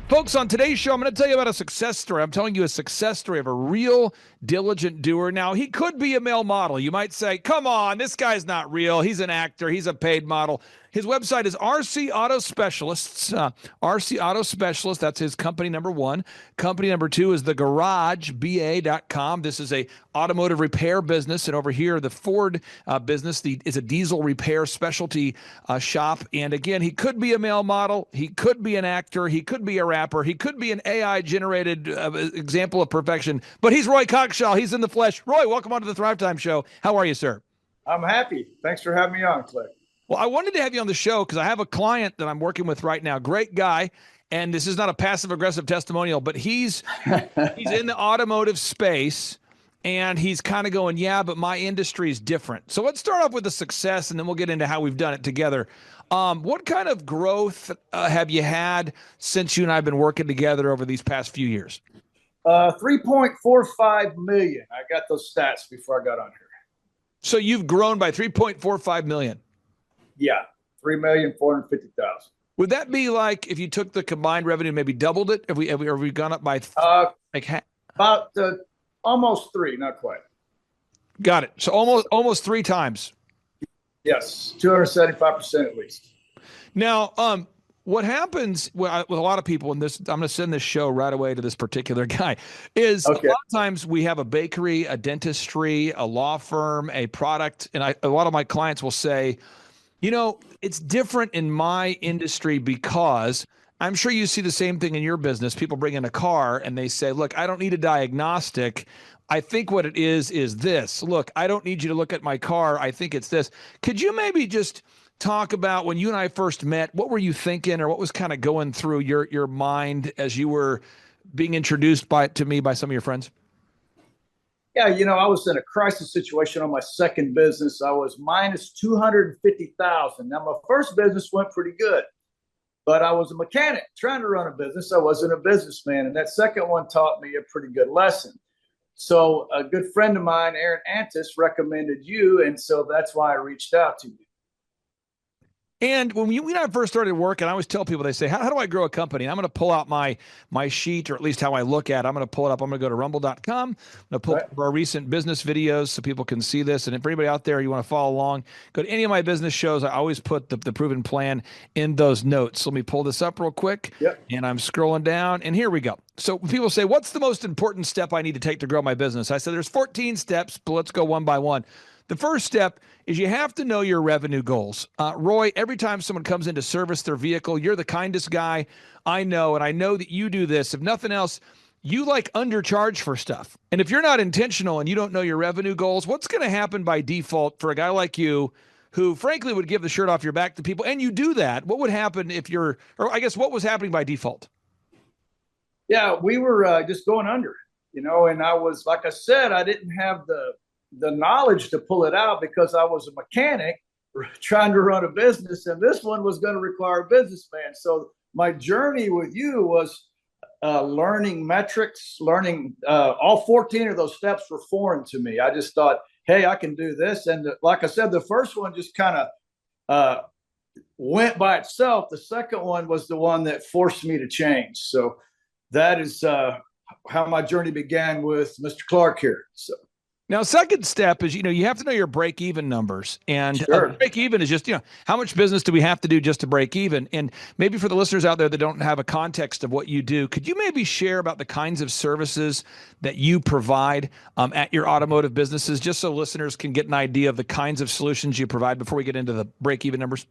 Folks, on today's show, I'm going to tell you about a success story. I'm telling you a success story of a real diligent doer. Now, he could be a male model. You might say, come on, this guy's not real. He's an actor. He's a paid model. His website is RC Auto Specialists. RC Auto Specialists, that's his company number one. Company number two is thegaragebA.com. This is a automotive repair business. And over here, the Ford business is a diesel repair specialty shop. And again, he could be a male model. He could be an actor. He could be a rapper. He could be an AI-generated example of perfection. But he's Roy Cockshaw. He's in the flesh. Roy, welcome onto the Thrivetime Show. How are you, sir? I'm happy. Thanks for having me on, Clay. Well, I wanted to have you on the show because I have a client that I'm working with right now. Great guy. And this is not a passive-aggressive testimonial, but he's in the automotive space, and he's kind of going, yeah, but my industry is different. So let's start off with the success, and then we'll get into how we've done it together. What kind of growth have you since you and I have been working together over these past few years? 3.45 million. I got those stats before I got on here. So you've grown by 3.45 million. Yeah, 3,450,000. Would that be like if you took the combined revenue, maybe doubled it? Have we gone up by about almost three, not quite. Got it. So almost three times. Yes, 275% at least. Now, what happens with a lot of people, and this, I'm going to send this show right away to this particular guy, is Okay. A lot of times we have a bakery, a dentistry, a law firm, a product, and a lot of my clients will say, you know, it's different in my industry because I'm sure you see the same thing in your business. People bring in a car and they say, look, I don't need a diagnostic. I think what it is this. Look, I don't need you to look at my car. I think it's this. Could you maybe just talk about when you and I first met, what were you thinking, or what was kind of going through your mind as you were being introduced to me by some of your friends? Yeah, I was in a crisis situation on my second business. I was minus 250,000. Now, my first business went pretty good, but I was a mechanic trying to run a business. I wasn't a businessman, and that second one taught me a pretty good lesson. So a good friend of mine, Aaron Antis, recommended you, and so that's why I reached out to you. And when we and I first started working, I always tell people, they say, how do I grow a company? And I'm going to pull out my sheet, or at least how I look at it. I'm going to pull it up. I'm going to go to rumble.com. I'm going to pull up our recent business videos so people can see this. And if anybody out there, you want to follow along, go to any of my business shows. I always put the proven plan in those notes. So let me pull this up real quick. Yep. And I'm scrolling down, and here we go. So people say, what's the most important step I need to take to grow my business? I said, there's 14 steps, but let's go one by one. The first step is you have to know your revenue goals. Roy, every time someone comes in to service their vehicle, you're the kindest guy I know, and I know that you do this. If nothing else, you undercharge for stuff. And if you're not intentional and you don't know your revenue goals, what's going to happen by default for a guy like you who frankly would give the shirt off your back to people, and you do that? What would happen what was happening by default? Yeah, we were just going under, and I was, like I said, I didn't have the knowledge to pull it out because I was a mechanic trying to run a business, and this one was going to require a businessman. So my journey with you was learning metrics, learning all 14 of those steps were foreign to me. I just thought, hey, I can do this. And like I said, the first one just kind of went by itself. The second one was the one that forced me to change. So that is how my journey began with Mr. Clark here. So. Now, second step is, you have to know your break-even numbers. And Sure. Break-even is just, how much business do we have to do just to break even? And maybe for the listeners out there that don't have a context of what you do, could you maybe share about the kinds of services that you provide at your automotive businesses, just so listeners can get an idea of the kinds of solutions you provide before we get into the break-even numbers?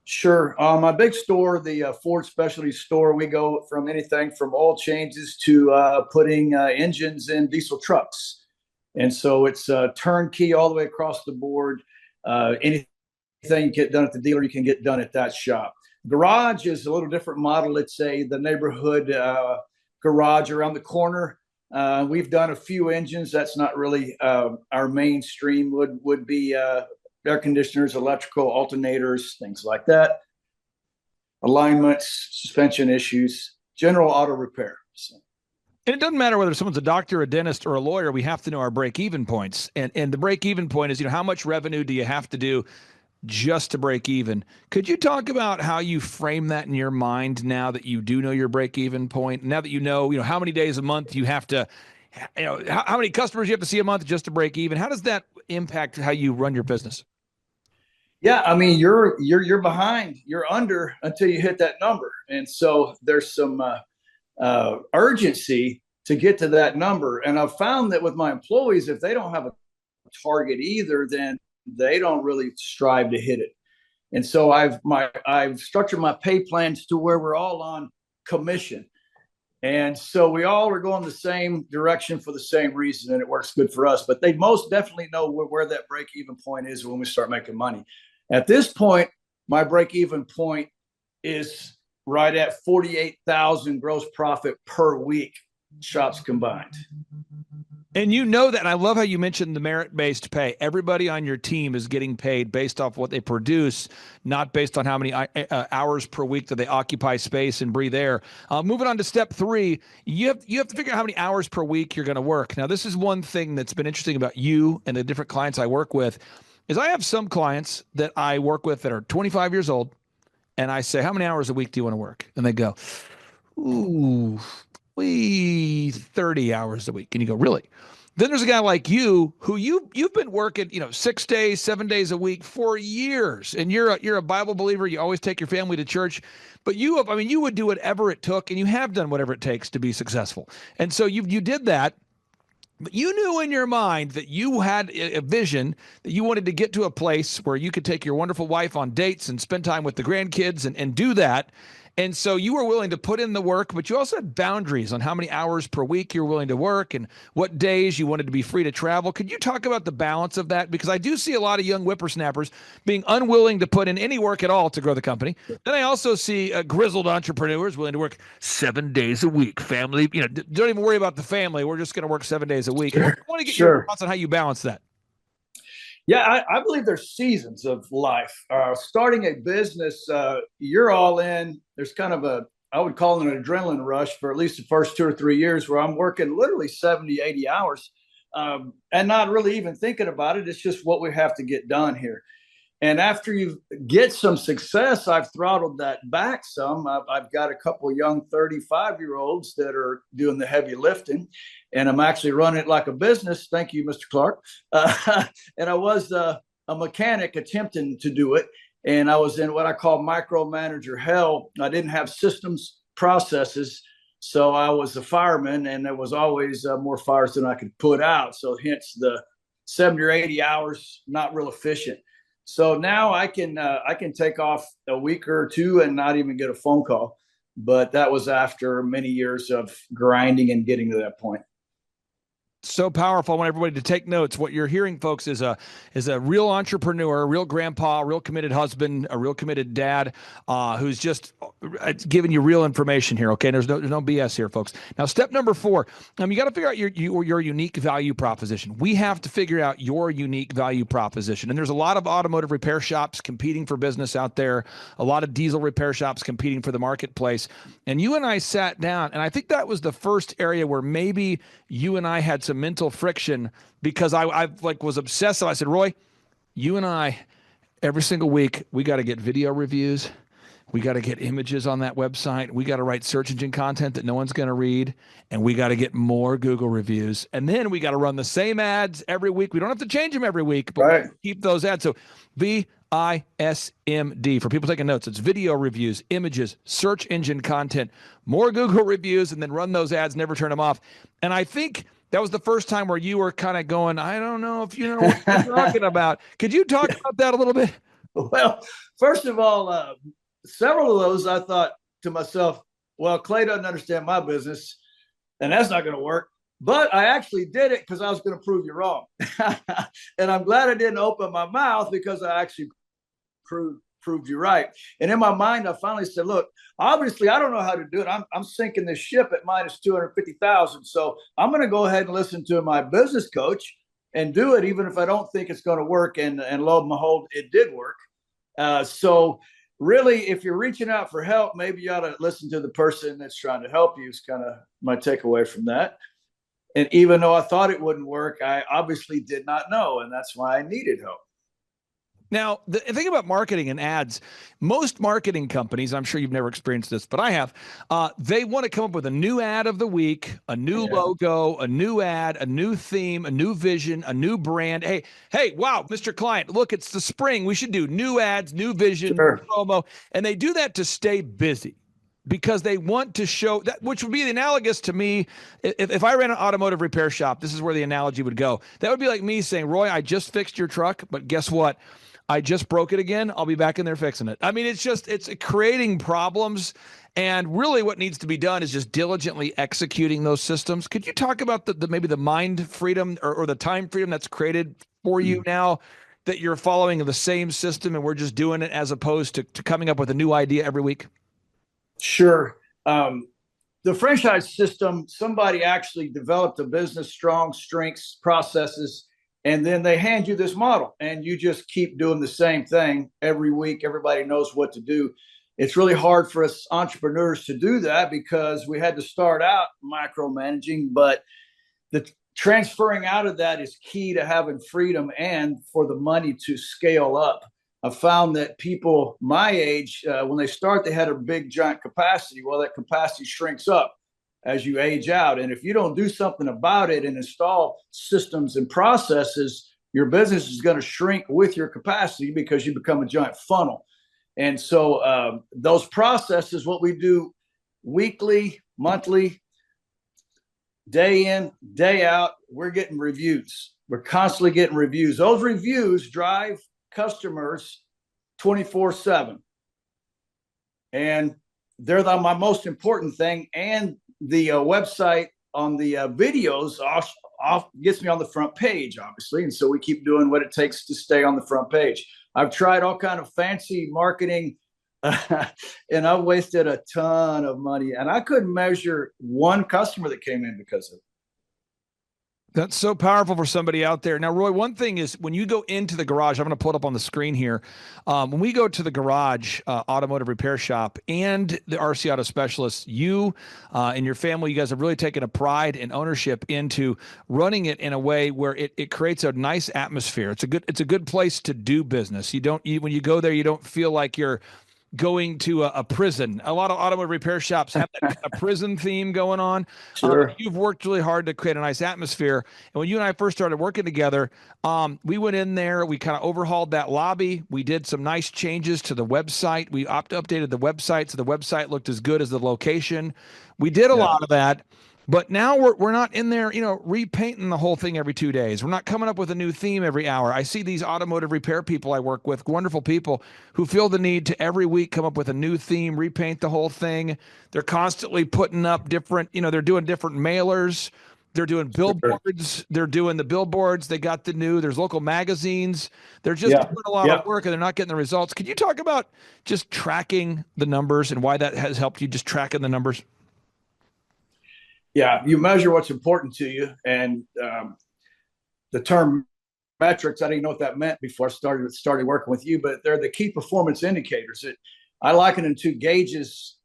Sure. My big store, the Ford Specialty Store, we go from anything from oil changes to putting engines in diesel trucks. And so it's turnkey all the way across the board. Anything you get done at the dealer, you can get done at that shop. Garage is a little different model. It's the neighborhood garage around the corner. We've done a few engines. That's not really our mainstream. Would be air conditioners, electrical alternators, things like that. Alignments, suspension issues, general auto repair. So. And it doesn't matter whether someone's a doctor, a dentist, or a lawyer. We have to know our break-even points. And the break-even point is, how much revenue do you have to do just to break even. Could you talk about how you frame that in your mind now that you do know your break even point? Now that you know how many days a month you have to, how many customers you have to see a month just to break even? How does that impact how you run your business? Yeah, I mean, you're behind, you're under until you hit that number, and so there's some urgency to get to that number. And I've found that with my employees, if they don't have a target either, then they don't really strive to hit it. And so I've structured my pay plans to where we're all on commission. And so we all are going the same direction for the same reason, and it works good for us. But they most definitely know where that break-even point is when we start making money. At this point, my break-even point is right at 48,000 gross profit per week, shops combined. And you know that, and I love how you mentioned the merit-based pay. Everybody on your team is getting paid based off what they produce, not based on how many hours per week that they occupy space and breathe air. Moving on to step 3, you have to figure out how many hours per week you're going to work. Now, this is one thing that's been interesting about you and the different clients I work with, is I have some clients that I work with that are 25 years old, and I say, how many hours a week do you want to work? And they go, ooh, 30 hours a week. And you go, really? Then there's a guy like you who you've been working, 6 days, 7 days a week for years, and you're a Bible believer. You always take your family to church, but you would do whatever it took, and you have done whatever it takes to be successful. And so you did that. But you knew in your mind that you had a vision that you wanted to get to a place where you could take your wonderful wife on dates and spend time with the grandkids and do that. And so you were willing to put in the work, but you also had boundaries on how many hours per week you're willing to work and what days you wanted to be free to travel. Could you talk about the balance of that? Because I do see a lot of young whippersnappers being unwilling to put in any work at all to grow the company. Then I also see grizzled entrepreneurs willing to work 7 days a week. Family, don't even worry about the family. We're just going to work 7 days a week. Sure. I want to get your thoughts on how you balance that. Yeah, I believe there's seasons of life. Starting a business, you're all in. There's kind of I would call it an adrenaline rush for at least the first 2 or 3 years where I'm working literally 70, 80 hours and not really even thinking about it. It's just what we have to get done here. And after you get some success, I've throttled that back some. I've got a couple of young 35-year-olds that are doing the heavy lifting, and I'm actually running it like a business. Thank you, Mr. Clark. And I was a mechanic attempting to do it, and I was in what I call micromanager hell. I didn't have systems, processes, so I was a fireman, and there was always more fires than I could put out. So hence the 70 or 80 hours, not real efficient. So now I can take off a week or two and not even get a phone call. But that was after many years of grinding and getting to that point. So powerful. I want everybody to take notes. What you're hearing, folks, is a real entrepreneur, a real grandpa, a real committed husband, a real committed dad, who's just giving you real information here. Okay, there's no BS here, folks. Now, step number 4. You got to figure out your unique value proposition. We have to figure out your unique value proposition. And there's a lot of automotive repair shops competing for business out there. A lot of diesel repair shops competing for the marketplace. And you and I sat down, and I think that was the first area where maybe you and I had some mental friction, because I was obsessed. I said, Roy, you and I, every single week, we got to get video reviews. We got to get images on that website. We got to write search engine content that no one's going to read. And we got to get more Google reviews. And then we got to run the same ads every week. We don't have to change them every week, but we keep those ads. So VISMD, for people taking notes, it's video reviews, images, search engine content, more Google reviews, and then run those ads, never turn them off. And I think that was the first time where you were kind of going, I don't know if you know what you're talking about. Could you talk about that a little bit? Well, first of all, several of those I thought to myself, well, Clay doesn't understand my business, and that's not going to work. But I actually did it because I was going to prove you wrong. And I'm glad I didn't open my mouth, because I actually proved you right. And in my mind, I finally said, look, obviously I don't know how to do it. I'm sinking this ship at minus 250,000. So I'm going to go ahead and listen to my business coach and do it, even if I don't think it's going to work. And lo and behold, it did work. So really, if you're reaching out for help, maybe you ought to listen to the person that's trying to help you, is kind of my takeaway from that. And even though I thought it wouldn't work, I obviously did not know. And that's why I needed help. Now, the thing about marketing and ads, most marketing companies, I'm sure you've never experienced this, but I have, they want to come up with a new ad of the week, a new logo, a new ad, a new theme, a new vision, a new brand. Hey, wow, Mr. Client, look, it's the spring. We should do new ads, new vision, new promo. And they do that to stay busy, because they want to show that, which would be the analogous to me. If I ran an automotive repair shop, this is where the analogy would go. That would be like me saying, Roy, I just fixed your truck, but guess what? I just broke it again. I'll be back in there fixing it. I mean, it's creating problems. And really what needs to be done is just diligently executing those systems. Could you talk about maybe the mind freedom or the time freedom that's created for you now, that you're following the same system and we're just doing it, as opposed to coming up with a new idea every week? Sure. The franchise system, somebody actually developed a business, strong strengths, processes, and then they hand you this model and you just keep doing the same thing every week. Everybody knows what to do. It's really hard for us entrepreneurs to do that because we had to start out micromanaging, but the transferring out of that is key to having freedom and for the money to scale up. I found that people my age, when they start, they had a big, giant capacity. Well, that capacity shrinks up as you age out. And if you don't do something about it and install systems and processes, your business is going to shrink with your capacity because you become a giant funnel. And so those processes, what we do weekly, monthly, day in, day out, we're getting reviews. We're constantly getting reviews. Those reviews drive customers 24/7, and they're my most important thing. And the website on the videos off gets me on the front page, obviously, and so we keep doing what it takes to stay on the front page. I've tried all kind of fancy marketing and I've wasted a ton of money, and I couldn't measure one customer that came in because of it. That's so powerful for somebody out there. Now, Roy, one thing is when you go into the garage, I'm going to pull it up on the screen here. When we go to the garage automotive repair shop and the RC Auto Specialists, you and your family, you guys have really taken a pride and ownership into running it in a way where it creates a nice atmosphere. It's a good place to do business. When you go there, you don't feel like you're going to a prison. A lot of automotive repair shops have a prison theme going on. Sure. You've worked really hard to create a nice atmosphere. And when you and I first started working together, we went in there, we kind of overhauled that lobby. We did some nice changes to the website. We updated the website so the website looked as good as the location. We did a lot of that. But now we're not in there, repainting the whole thing every 2 days. We're not coming up with a new theme every hour. I see these automotive repair people I work with, wonderful people, who feel the need to every week come up with a new theme, repaint the whole thing. They're constantly putting up different, they're doing different mailers. They're doing billboards. They're doing the billboards. They got there's local magazines. They're just doing a lot of work and they're not getting the results. Could you talk about just tracking the numbers and why that has helped you, just tracking the numbers? Yeah, you measure what's important to you, and the term metrics, I didn't know what that meant before I started working with you, but they're the key performance indicators. I liken them to gauges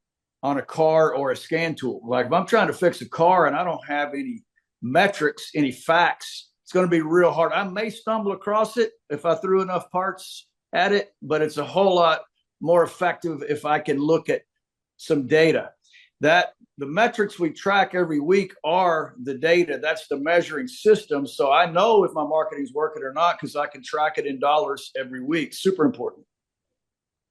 on a car or a scan tool. Like if I'm trying to fix a car and I don't have any metrics, any facts, it's going to be real hard. I may stumble across it if I threw enough parts at it, but it's a whole lot more effective if I can look at some data. That the metrics we track every week are the data. That's the measuring system. So I know if my marketing's working or not because I can track it in dollars every week. Super important.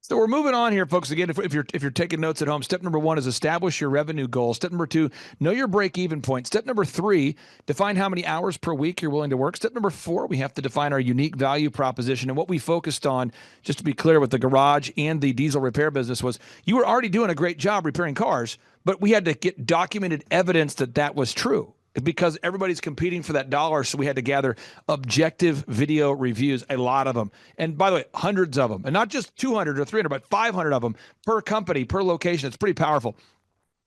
So we're moving on here, folks. Again, if you're taking notes at home, step number 1 is establish your revenue goal. Step number 2, know your break-even point. Step number 3, define how many hours per week you're willing to work. Step number 4, we have to define our unique value proposition. And what we focused on, just to be clear, with the garage and the diesel repair business was you were already doing a great job repairing cars, but we had to get documented evidence that was true, because everybody's competing for that dollar. So we had to gather objective video reviews, a lot of them. And by the way, hundreds of them, and not just 200 or 300, but 500 of them per company, per location. It's pretty powerful.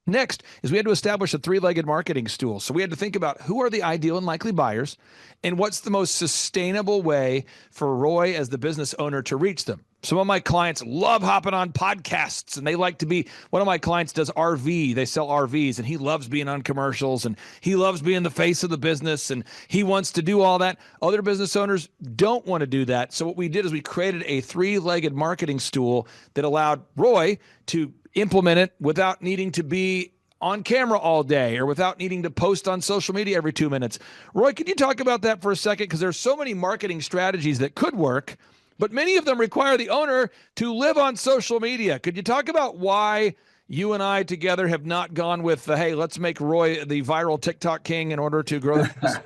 Next is we had to establish a 3-legged marketing stool. So we had to think about who are the ideal and likely buyers and what's the most sustainable way for Roy as the business owner to reach them. Some of my clients love hopping on podcasts, and they like to be. One of my clients does RV. They sell RVs, and he loves being on commercials, and he loves being the face of the business, and he wants to do all that. Other business owners don't want to do that. So what we did is we created a 3-legged marketing stool that allowed Roy to implement it without needing to be on camera all day or without needing to post on social media every 2 minutes. Roy, could you talk about that for a second? Because there's so many marketing strategies that could work, but many of them require the owner to live on social media. Could you talk about why you and I together have not gone with, hey, let's make Roy the viral TikTok king in order to grow the business?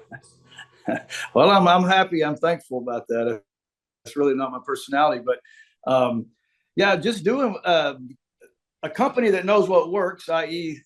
Well, I'm happy. I'm thankful about that. It's really not my personality, but yeah, just doing a company that knows what works, i.e.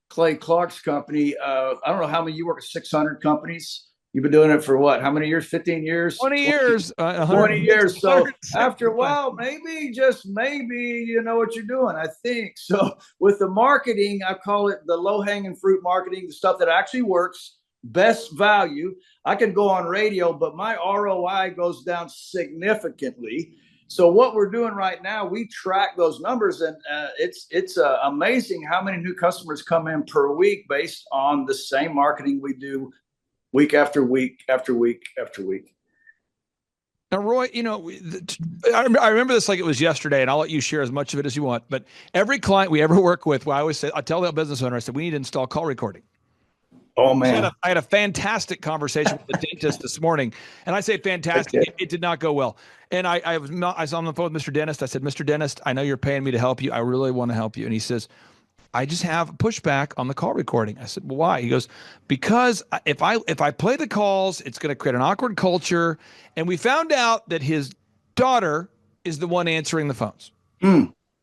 Clay Clark's company. I don't know how many, you work at 600 companies. You've been doing it for what? How many years? 15 years? 20 years. 20 years. So after a while, maybe, just maybe, you know what you're doing, I think. So with the marketing, I call it the low-hanging fruit marketing, the stuff that actually works, best value. I can go on radio, but my ROI goes down significantly. So what we're doing right now, we track those numbers, and it's amazing how many new customers come in per week based on the same marketing we do week after week after week after week. Now, Roy, you know, I remember this like it was yesterday, and I'll let you share as much of it as you want. But every client we ever work with, well, I always say, I tell the business owner, I said, we need to install call recording. Oh, man. I had a fantastic conversation with the dentist this morning, and I say fantastic. It did not go well. And I was on the phone with Mr. Dentist. I said, Mr. Dentist, I know you're paying me to help you. I really want to help you. And he says, I just have pushback on the call recording. I said, well, why? He goes, because if I play the calls, it's going to create an awkward culture. And we found out that his daughter is the one answering the phones.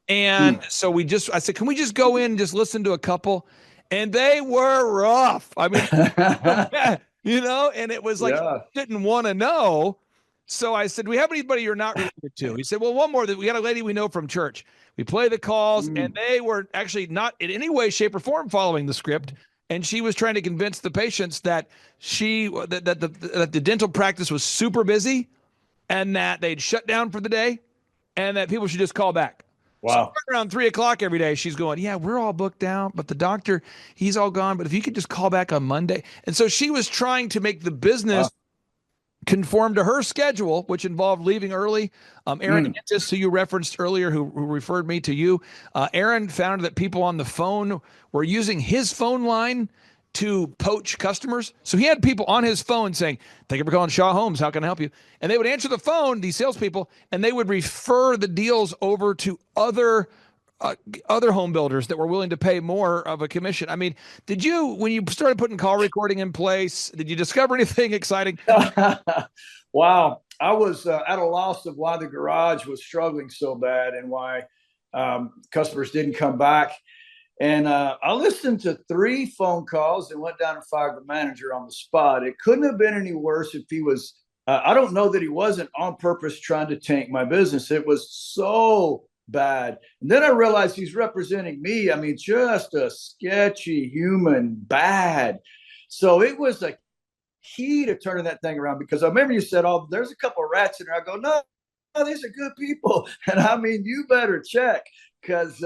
And so I said, can we just go in and just listen to a couple? And they were rough. I mean, you know, and it was like, didn't want to know. So I said, do we have anybody you're not related to? He said, well, one more. We got a lady we know from church. We play the calls, and they were actually not in any way, shape, or form following the script. And she was trying to convince the patients that the dental practice was super busy and that they'd shut down for the day and that people should just call back. Wow. So around 3:00 every day, she's going, yeah, we're all booked out, but the doctor, he's all gone. But if you could just call back on Monday. And so she was trying to make the business conform to her schedule, which involved leaving early. Aaron Antis, who you referenced earlier, who referred me to you, Aaron found that people on the phone were using his phone line to poach customers. So he had people on his phone saying, thank you for calling Shaw Homes. How can I help you? And they would answer the phone, these salespeople, and they would refer the deals over to other home builders that were willing to pay more of a commission. I mean, when you started putting call recording in place, did you discover anything exciting? Wow. I was at a loss of why the garage was struggling so bad and why customers didn't come back. And I listened to 3 phone calls and went down and fired the manager on the spot. It couldn't have been any worse if he was, I don't know that he wasn't on purpose trying to tank my business. It was so bad. And then I realized he's representing me. I mean, just a sketchy human, bad. So it was a key to turning that thing around, because I remember you said, oh, there's a couple of rats in there. I go, no, these are good people. And I mean, you better check, because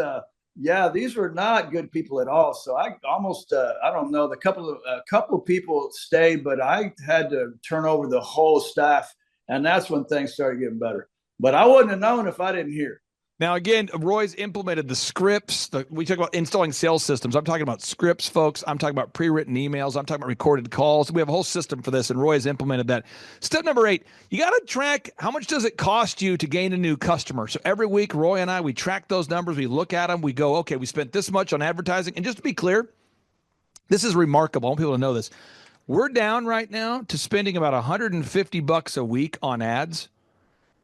these were not good people at all. So I almost, I don't know, a couple of people stayed, but I had to turn over the whole staff. And that's when things started getting better. But I wouldn't have known if I didn't hear. Now, again, Roy's implemented the scripts. We talk about installing sales systems. I'm talking about scripts, folks. I'm talking about pre-written emails. I'm talking about recorded calls. We have a whole system for this, and Roy's implemented that. Step number 8, you got to track how much does it cost you to gain a new customer. So every week, Roy and I, we track those numbers. We look at them. We go, okay, we spent this much on advertising. And just to be clear, this is remarkable. I want people to know this. We're down right now to spending about $150 a week on ads,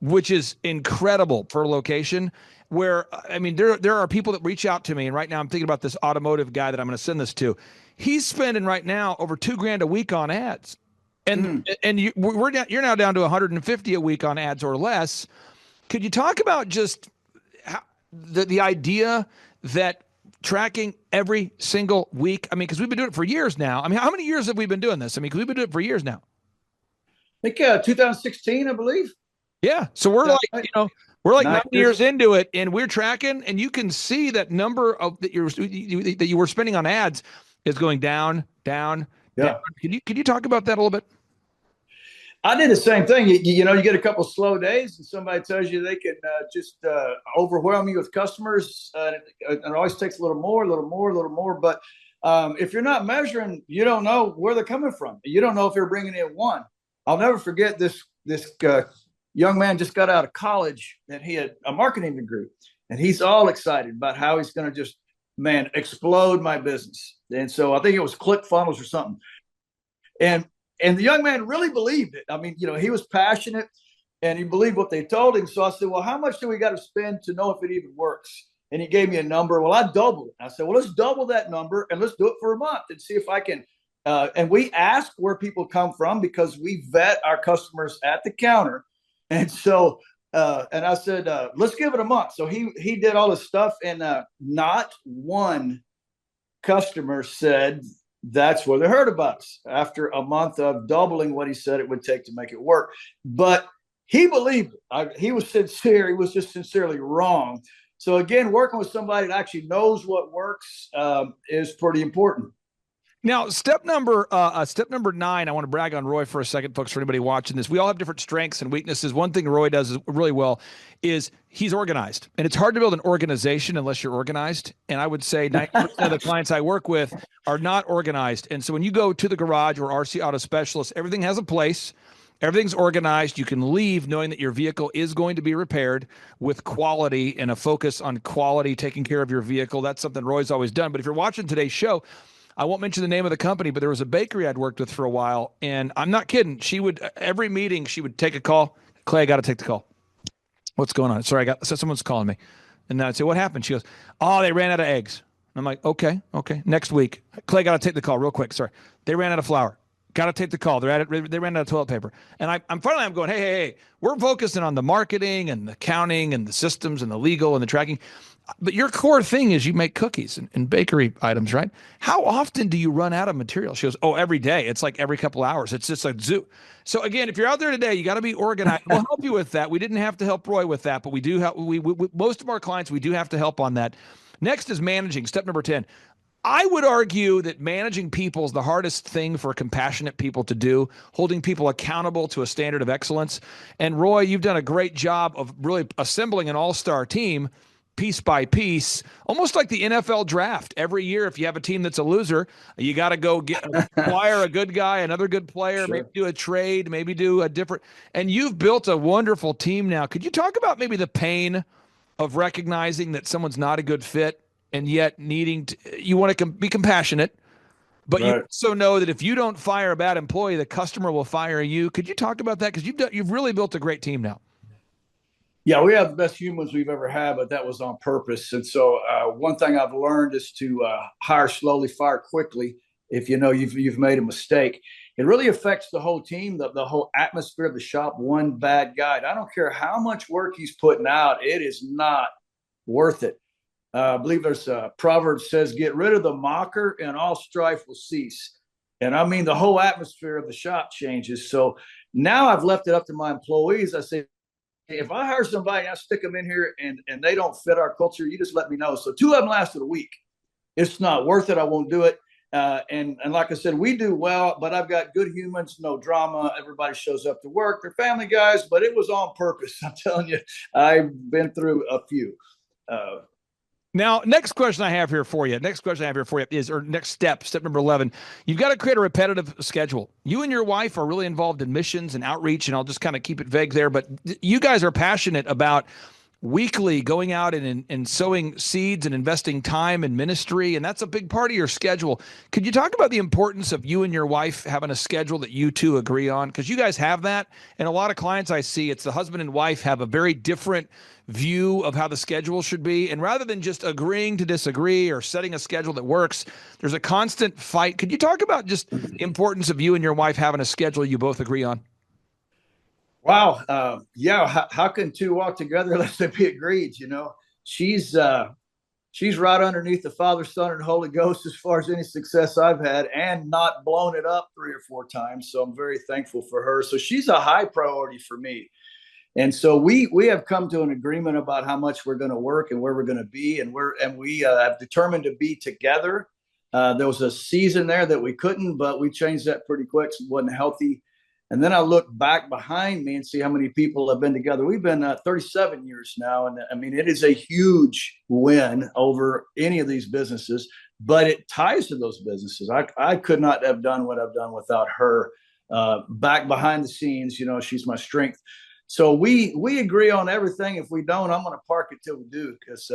which is incredible for a location where, I mean, there are people that reach out to me, and right now I'm thinking about this automotive guy that I'm going to send this to. He's spending right now over $2,000 a week on ads, and you're now down to 150 a week on ads or less. Could you talk about just the idea that tracking every single week? I mean, because we've been doing it for years now. I mean, how many years have we been doing this? I mean, because we've been doing it for years now. I think 2016, I believe. Yeah. So we're We're like 9 9 years into it, and we're tracking, and you can see that number of that you were spending on ads is going down, down, Yeah. down. Can you talk about that a little bit? I did the same thing. You get a couple slow days, and somebody tells you they can just overwhelm you with customers. It always takes a little more, a little more, a little more. But if you're not measuring, you don't know where they're coming from. You don't know if they're bringing in one. I'll never forget this young man just got out of college, and he had a marketing degree, and he's all excited about how he's going to just, explode my business. And so I think it was ClickFunnels or something. And the young man really believed it. I mean, he was passionate and he believed what they told him. So I said, well, how much do we got to spend to know if it even works? And he gave me a number. Well, I doubled it. I said, well, let's double that number and let's do it for a month and see if I can. And we ask where people come from because we vet our customers at the counter. And so, and I said, let's give it a month. So he did all this stuff, and not one customer said that's where they heard about us after a month of doubling what he said it would take to make it work. But he believed it. He was sincere. He was just sincerely wrong. So again, working with somebody that actually knows what works is pretty important. Now, step number 9, I want to brag on Roy for a second, folks, for anybody watching this. We all have different strengths and weaknesses. One thing Roy does really well is he's organized. And it's hard to build an organization unless you're organized. And I would say 90% of the clients I work with are not organized. And so when you go to the garage or RC Auto Specialist, everything has a place. Everything's organized. You can leave knowing that your vehicle is going to be repaired with quality and a focus on quality, taking care of your vehicle. That's something Roy's always done. But if you're watching today's show, I won't mention the name of the company, but there was a bakery I'd worked with for a while, and I'm not kidding. She would, every meeting, she would take a call. Clay, I got to take the call. What's going on? Sorry, someone's calling me. And then I'd say, what happened? She goes, oh, they ran out of eggs. I'm like, okay. Next week. Clay, got to take the call real quick. Sorry. They ran out of flour. Got to take the call. They ran out of toilet paper. And I'm going, hey, we're focusing on the marketing and the accounting and the systems and the legal and the tracking. But your core thing is you make cookies and bakery items, right? How often do you run out of material? She goes, oh, every day. It's like every couple hours. It's just like zoo. So again, if you're out there today, you got to be organized. We'll help you with that. We didn't have to help Roy with that, but we do have, we most of our clients, we do have to help on that. Next is managing. Step number 10. I would argue that managing people is the hardest thing for compassionate people to do, holding people accountable to a standard of excellence. And Roy, you've done a great job of really assembling an all-star team piece by piece, almost like the NFL draft. Every year, if you have a team that's a loser, you got to go acquire a good guy, another good player, Sure. maybe do a trade, maybe do a different. And you've built a wonderful team now. Could you talk about maybe the pain of recognizing that someone's not a good fit and yet needing to, you want to be compassionate, but Right. you also know that if you don't fire a bad employee, the customer will fire you. Could you talk about that? Because you've really built a great team now. Yeah, we have the best humans we've ever had, but that was on purpose. And so one thing I've learned is to hire slowly, fire quickly. If you know you've made a mistake, it really affects the whole team, the whole atmosphere of the shop. One bad guy, I don't care how much work he's putting out, it is not worth it. I believe there's a proverb says, "Get rid of the mocker, and all strife will cease." And I mean, the whole atmosphere of the shop changes. So now I've left it up to my employees. I say, if I hire somebody, I stick them in here and they don't fit our culture, you just let me know. So 2 of them lasted a week. It's not worth it. I won't do it. And like I said, we do well, but I've got good humans, no drama. Everybody shows up to work. They're family guys, but it was on purpose. I'm telling you, I've been through a few. Now, next question I have here for you is, or next step number 11, you've got to create a repetitive schedule. You and your wife are really involved in missions and outreach, and I'll just kind of keep it vague there, but you guys are passionate about weekly going out and sowing seeds and investing time in ministry, and that's a big part of your schedule. Could you talk about the importance of you and your wife having a schedule that you two agree on? Because you guys have that, and a lot of clients I see, it's the husband and wife have a very different view of how the schedule should be, and rather than just agreeing to disagree or setting a schedule that works, there's a constant fight. Could you talk about just the importance of you and your wife having a schedule you both agree on? Wow. Yeah. How can two walk together unless they be agreed? You know, she's right underneath the Father, Son, and Holy Ghost as far as any success I've had, and not blown it up 3 or 4 times. So I'm very thankful for her. So she's a high priority for me. And so we have come to an agreement about how much we're going to work and where we're going to be, and we have determined to be together. There was a season there that we couldn't, but we changed that pretty quick. So it wasn't healthy. And then I look back behind me and see how many people have been together. We've been 37 years now. And I mean, it is a huge win over any of these businesses, but it ties to those businesses. I could not have done what I've done without her back behind the scenes. You know, she's my strength. So we agree on everything. If we don't, I'm going to park it till we do, because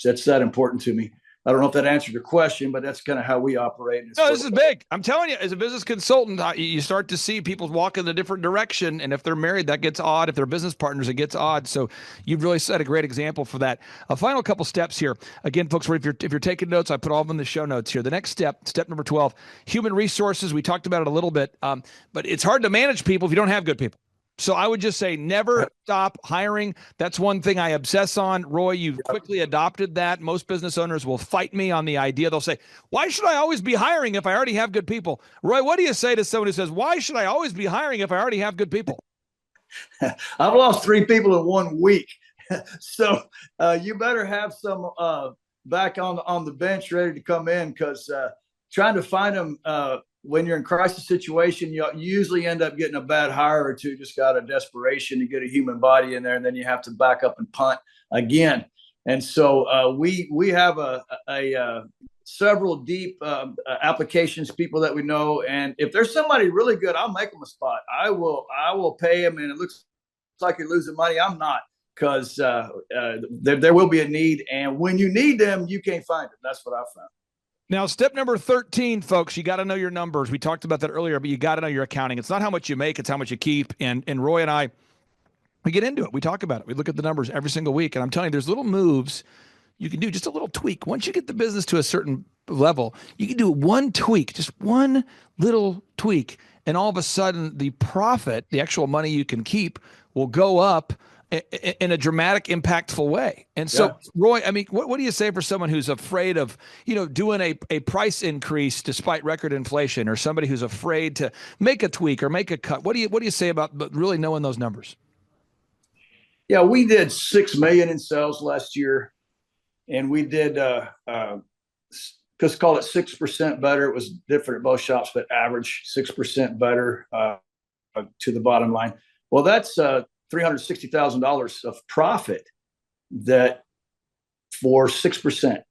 that's that important to me. I don't know if that answered your question, but that's kind of how we operate. No, this is big. I'm telling you, as a business consultant, you start to see people walk in a different direction. And if they're married, that gets odd. If they're business partners, it gets odd. So you've really set a great example for that. A final couple steps here. Again, folks, if you're taking notes, I put all of them in the show notes here. The next step number 12, human resources. We talked about it a little bit, but it's hard to manage people if you don't have good people. So I would just say never stop hiring. That's one thing I obsess on. Roy, you quickly adopted that. Most business owners will fight me on the idea. They'll say, why should I always be hiring if I already have good people? Roy, what do you say to someone who says, why should I always be hiring if I already have good people? I've lost 3 people in 1 week. So you better have some back on the bench ready to come in, because trying to find them when you're in crisis situation, you usually end up getting a bad hire or two, just out of desperation to get a human body in there, and then you have to back up and punt again. And so we have a several deep applications, people that we know, and if there's somebody really good, I'll make them a spot. I will pay them, and it looks like you're losing money. I'm not, because there will be a need, and when you need them, you can't find them. That's what I found. Now, step number 13, folks, you got to know your numbers. We talked about that earlier, but you got to know your accounting. It's not how much you make, it's how much you keep. And Roy and I, we get into it. We talk about it. We look at the numbers every single week. And I'm telling you, there's little moves you can do, just a little tweak. Once you get the business to a certain level, you can do one tweak, just one little tweak. And all of a sudden, the profit, the actual money you can keep, will go up in a dramatic, impactful way. And so, Roy, I mean, what do you say for someone who's afraid of, doing a price increase despite record inflation, or somebody who's afraid to make a tweak or make a cut? What do you say about really knowing those numbers? Yeah, we did $6 million in sales last year, and we did just call it 6% better. It was different at both shops, but average 6% better to the bottom line. Well, that's $360,000 of profit that for 6%.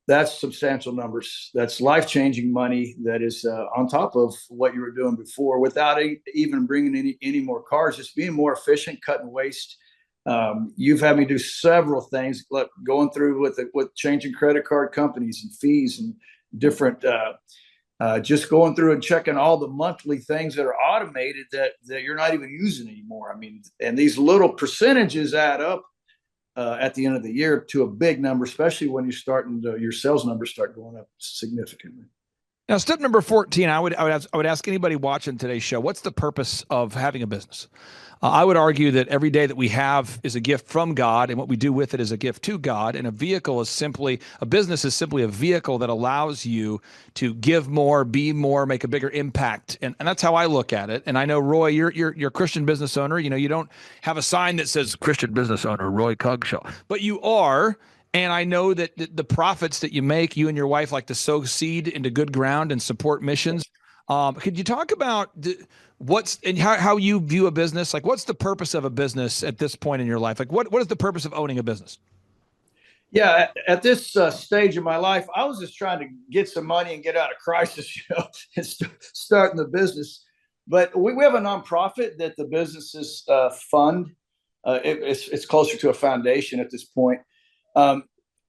That's substantial numbers. That's life-changing money that is on top of what you were doing before, without even bringing any more cars, just being more efficient, cutting waste. You've had me do several things, going through with changing credit card companies and fees and different just going through and checking all the monthly things that are automated that you're not even using anymore. I mean, and these little percentages add up at the end of the year to a big number, especially when your sales numbers start going up significantly. Now, step number 14, I would ask anybody watching today's show, what's the purpose of having a business? I would argue that every day that we have is a gift from God, and what we do with it is a gift to God. And a business is simply a vehicle that allows you to give more, be more, make a bigger impact. And that's how I look at it. And I know, Roy, you're a Christian business owner. You don't have a sign that says Christian business owner, Roy Cogshaw, but you are. And I know that the profits that you make, you and your wife like to sow seed into good ground and support missions. Could you talk about how you view a business? Like, what's the purpose of a business at this point in your life? Like, what is the purpose of owning a business? Yeah, at this stage of my life, I was just trying to get some money and get out of crisis, and starting the business. But we have a nonprofit that the businesses fund. It's closer to a foundation at this point. I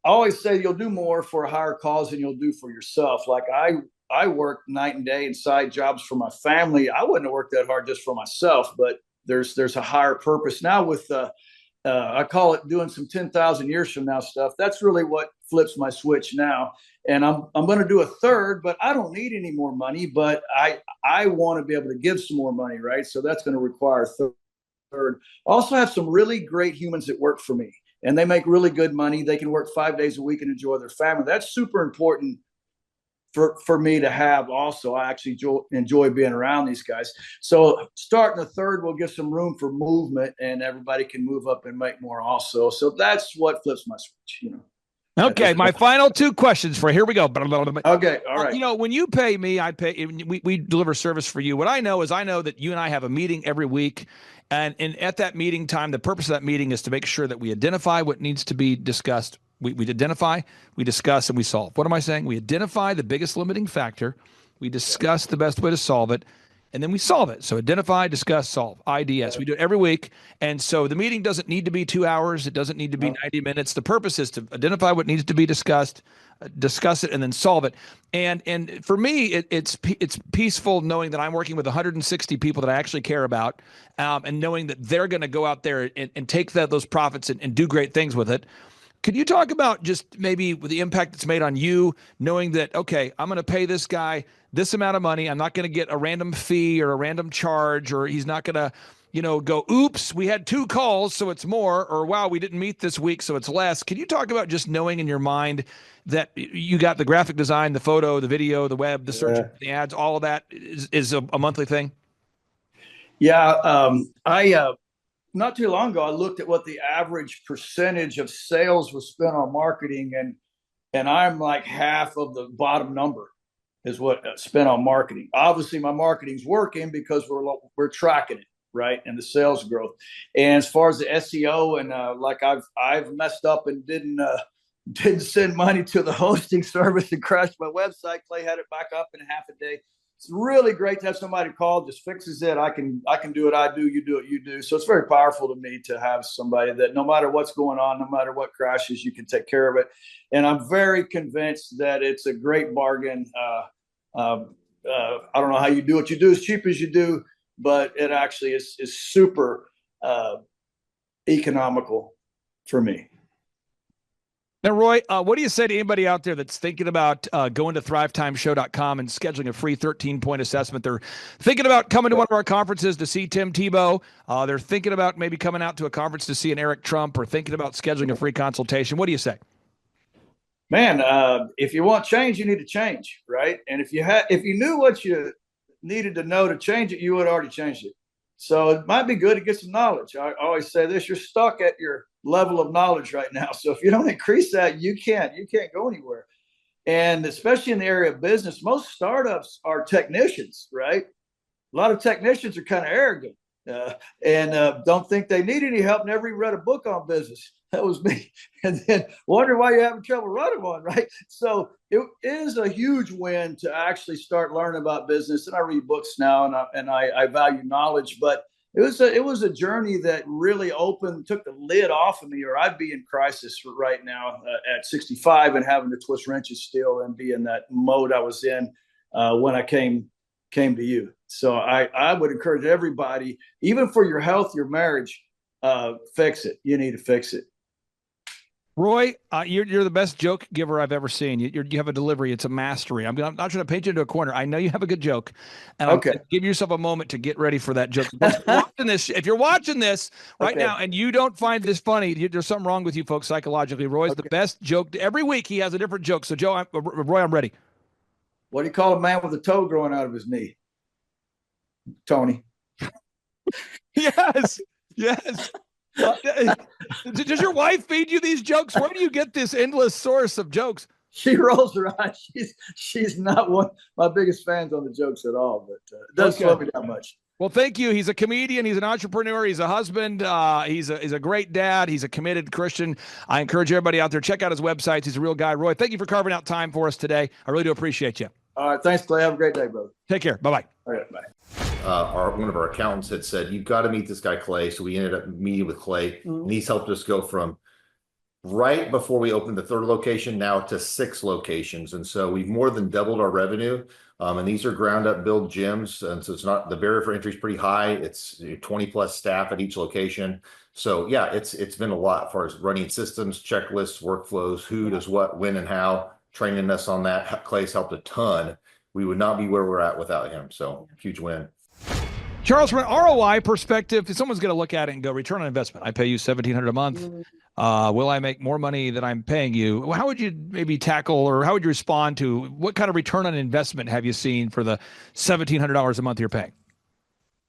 always say you'll do more for a higher cause than you'll do for yourself. Like I work night and day and side jobs for my family. I wouldn't have worked that hard just for myself, but there's a higher purpose now with I call it doing some 10,000 years from now stuff. That's really what flips my switch now. And I'm going to do a third, but I don't need any more money, but I want to be able to give some more money. Right. So that's going to require a third. Also have some really great humans that work for me, and they make really good money. They can work 5 days a week and enjoy their family. That's super important for me to have also. I actually enjoy being around these guys. So starting the third will give some room for movement, and everybody can move up and make more also. So that's what flips my switch, you know. Okay, my final two questions for you. Here we go. Okay, all right. You know, when you pay me, I pay. We deliver service for you. What I know is that you and I have a meeting every week, and at that meeting time, the purpose of that meeting is to make sure that we identify what needs to be discussed. We identify, we discuss, and we solve. What am I saying? We identify the biggest limiting factor, we discuss the best way to solve it, and then we solve it. So identify, discuss, solve. IDS. We do it every week. And so the meeting doesn't need to be 2 hours. It doesn't need to be 90 minutes. The purpose is to identify what needs to be discussed, discuss it, and then solve it. And for me, it's peaceful knowing that I'm working with 160 people that I actually care about, and knowing that they're going to go out there and take those profits and do great things with it. Could you talk about just maybe the impact it's made on you, knowing that, okay, I'm going to pay this guy this amount of money. I'm not going to get a random fee or a random charge, or he's not going to, go, oops, we had 2 calls, so it's more, or wow, we didn't meet this week, so it's less. Can you talk about just knowing in your mind that you got the graphic design, the photo, the video, the web, the search, the ads, all of that is a monthly thing? Yeah. Not too long ago, I looked at what the average percentage of sales was spent on marketing, and I'm like half of the bottom number is what spent on marketing. Obviously, my marketing's working because we're tracking it, right, and the sales growth. And as far as the SEO, and like I've messed up and didn't send money to the hosting service and crashed my website. Clay had it back up in half a day. It's really great to have somebody call, just fixes it. I can do it. I do. You do it. You do. So it's very powerful to me to have somebody that no matter what's going on, no matter what crashes, you can take care of it. And I'm very convinced that it's a great bargain. I don't know how you do what you do as cheap as you do, but it actually is super economical for me. Now, Roy, what do you say to anybody out there that's thinking about going to thrivetimeshow.com and scheduling a free 13-point assessment? They're thinking about coming to one of our conferences to see Tim Tebow. They're thinking about maybe coming out to a conference to see an Eric Trump, or thinking about scheduling a free consultation. What do you say? Man, if you want change, you need to change, right? And if you knew what you needed to know to change it, you would have already changed it. So it might be good to get some knowledge. I always say this: you're stuck at your level of knowledge right now. So if you don't increase that, you can't go anywhere. And especially in the area of business, most startups are technicians, right? A lot of technicians are kind of arrogant and don't think they need any help. Never even read a book on business. That was me. And then wonder why you're having trouble running one, right? So it is a huge win to actually start learning about business. And I read books now, and I value knowledge, but it was a journey that really took the lid off of me, or I'd be in crisis right now at 65 and having to twist wrenches still and be in that mode I was in when I came to you. So I would encourage everybody, even for your health, your marriage, fix it. You need to fix it. Roy, you're the best joke giver I've ever seen. You have a delivery. It's a mastery. I'm not trying to paint you into a corner. I know you have a good joke. And okay. Give yourself a moment to get ready for that joke. If you're watching this right now and you don't find this funny, there's something wrong with you folks psychologically. Roy's the best joke. Every week he has a different joke. So, Roy, I'm ready. What do you call a man with a toe growing out of his knee? Tony. Yes. Does your wife feed you these jokes? Where do you get this endless source of jokes? She rolls her eyes. She's not one of my biggest fans on the jokes at all, but it doesn't slow me down much. Well, thank you. He's a comedian. He's an entrepreneur. He's a husband. He's a great dad. He's a committed Christian. I encourage everybody out there, check out his websites. He's a real guy. Roy, thank you for carving out time for us today. I really do appreciate you. All right. Thanks, Clay. Have a great day, brother. Take care. Bye-bye. All right. Bye. One of our accountants had said, you've got to meet this guy, Clay. So we ended up meeting with Clay, and he's helped us go from right before we opened the 3rd location now to 6 locations. And so we've more than doubled our revenue. And these are ground up build gyms. And so it's not, the barrier for entry is pretty high. It's 20 plus staff at each location. So yeah, it's been a lot as far as running systems, checklists, workflows, who does what, when, and how, training us on that. Clay's helped a ton. We would not be where we're at without him. So huge win. Charles, from an ROI perspective, if someone's going to look at it and go, return on investment, I pay you $1,700 a month. Will I make more money than I'm paying you? How would you maybe tackle, or how would you respond to, what kind of return on investment have you seen for the $1,700 a month you're paying?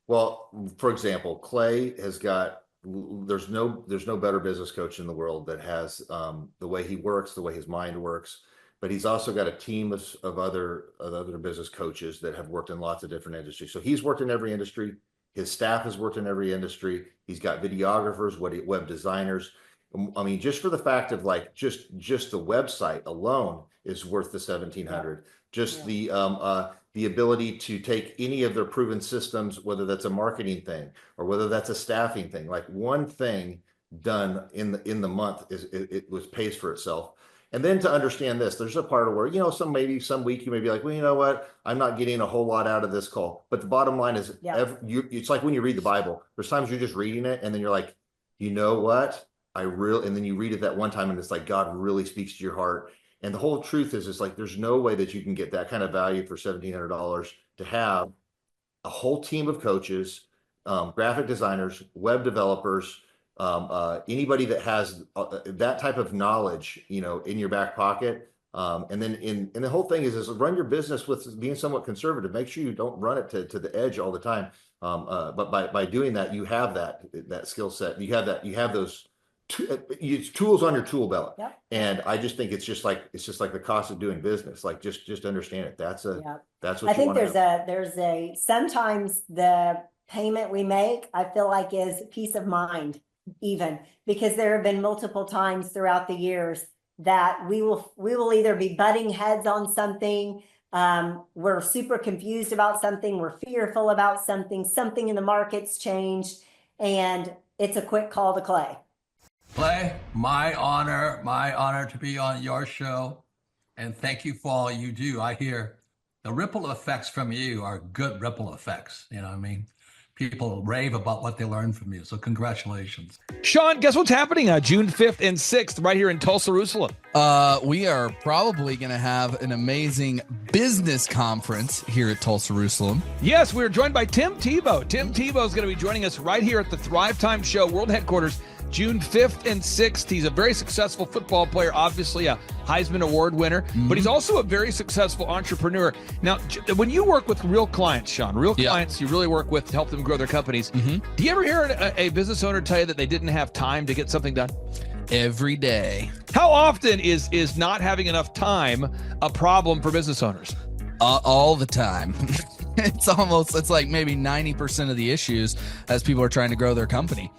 Well, for example, Clay has got, there's no better business coach in the world that has the way he works, the way his mind works, but he's also got a team of other business coaches that have worked in lots of different industries. So he's worked in every industry. His staff has worked in every industry. He's got videographers, web designers. I mean, just for the fact of like, just the website alone is worth the 1,700. Just the ability to take any of their proven systems, whether that's a marketing thing or whether that's a staffing thing, like one thing done in the month it pays for itself. And then to understand this, there's a part of where, some week you may be like, well, you know what, I'm not getting a whole lot out of this call. But the bottom line is, it's like when you read the Bible, there's times you're just reading it and then you're like, you know what, and then you read it that one time and it's like God really speaks to your heart. And the whole truth is, it's like there's no way that you can get that kind of value for $1,700 to have a whole team of coaches, graphic designers, web developers, anybody that has that type of knowledge, in your back pocket. And then the whole thing is run your business with being somewhat conservative. Make sure you don't run it to the edge all the time. But by doing that, you have that skill set. You have those tools on your tool belt. Yep. And I just think it's just like the cost of doing business. Like just understand it. That's what I think sometimes the payment we make, I feel like, is peace of mind, even because there have been multiple times throughout the years that we will either be butting heads on something. We're super confused about something. We're fearful about something in the market's changed, and it's a quick call to Clay. Clay, my honor to be on your show, and thank you for all you do. I hear the ripple effects from you are good ripple effects. You know what I mean? People rave about what they learned from you. So congratulations. Sean, guess what's happening on June 5th and 6th right here in Tulsa, Jerusalem? We are probably going to have an amazing business conference here at Tulsa, Jerusalem. Yes, we're joined by Tim Tebow. Tim Tebow is going to be joining us right here at the Thrivetime Show World Headquarters, June 5th and 6th. He's a very successful football player, obviously a Heisman Award winner, but he's also a very successful entrepreneur. Now, when you work with real clients, Sean, clients you really work with to help them grow their companies, do you ever hear a business owner tell you that they didn't have time to get something done? Every day. How often is not having enough time a problem for business owners? All the time. It's like maybe 90% of the issues as people are trying to grow their company.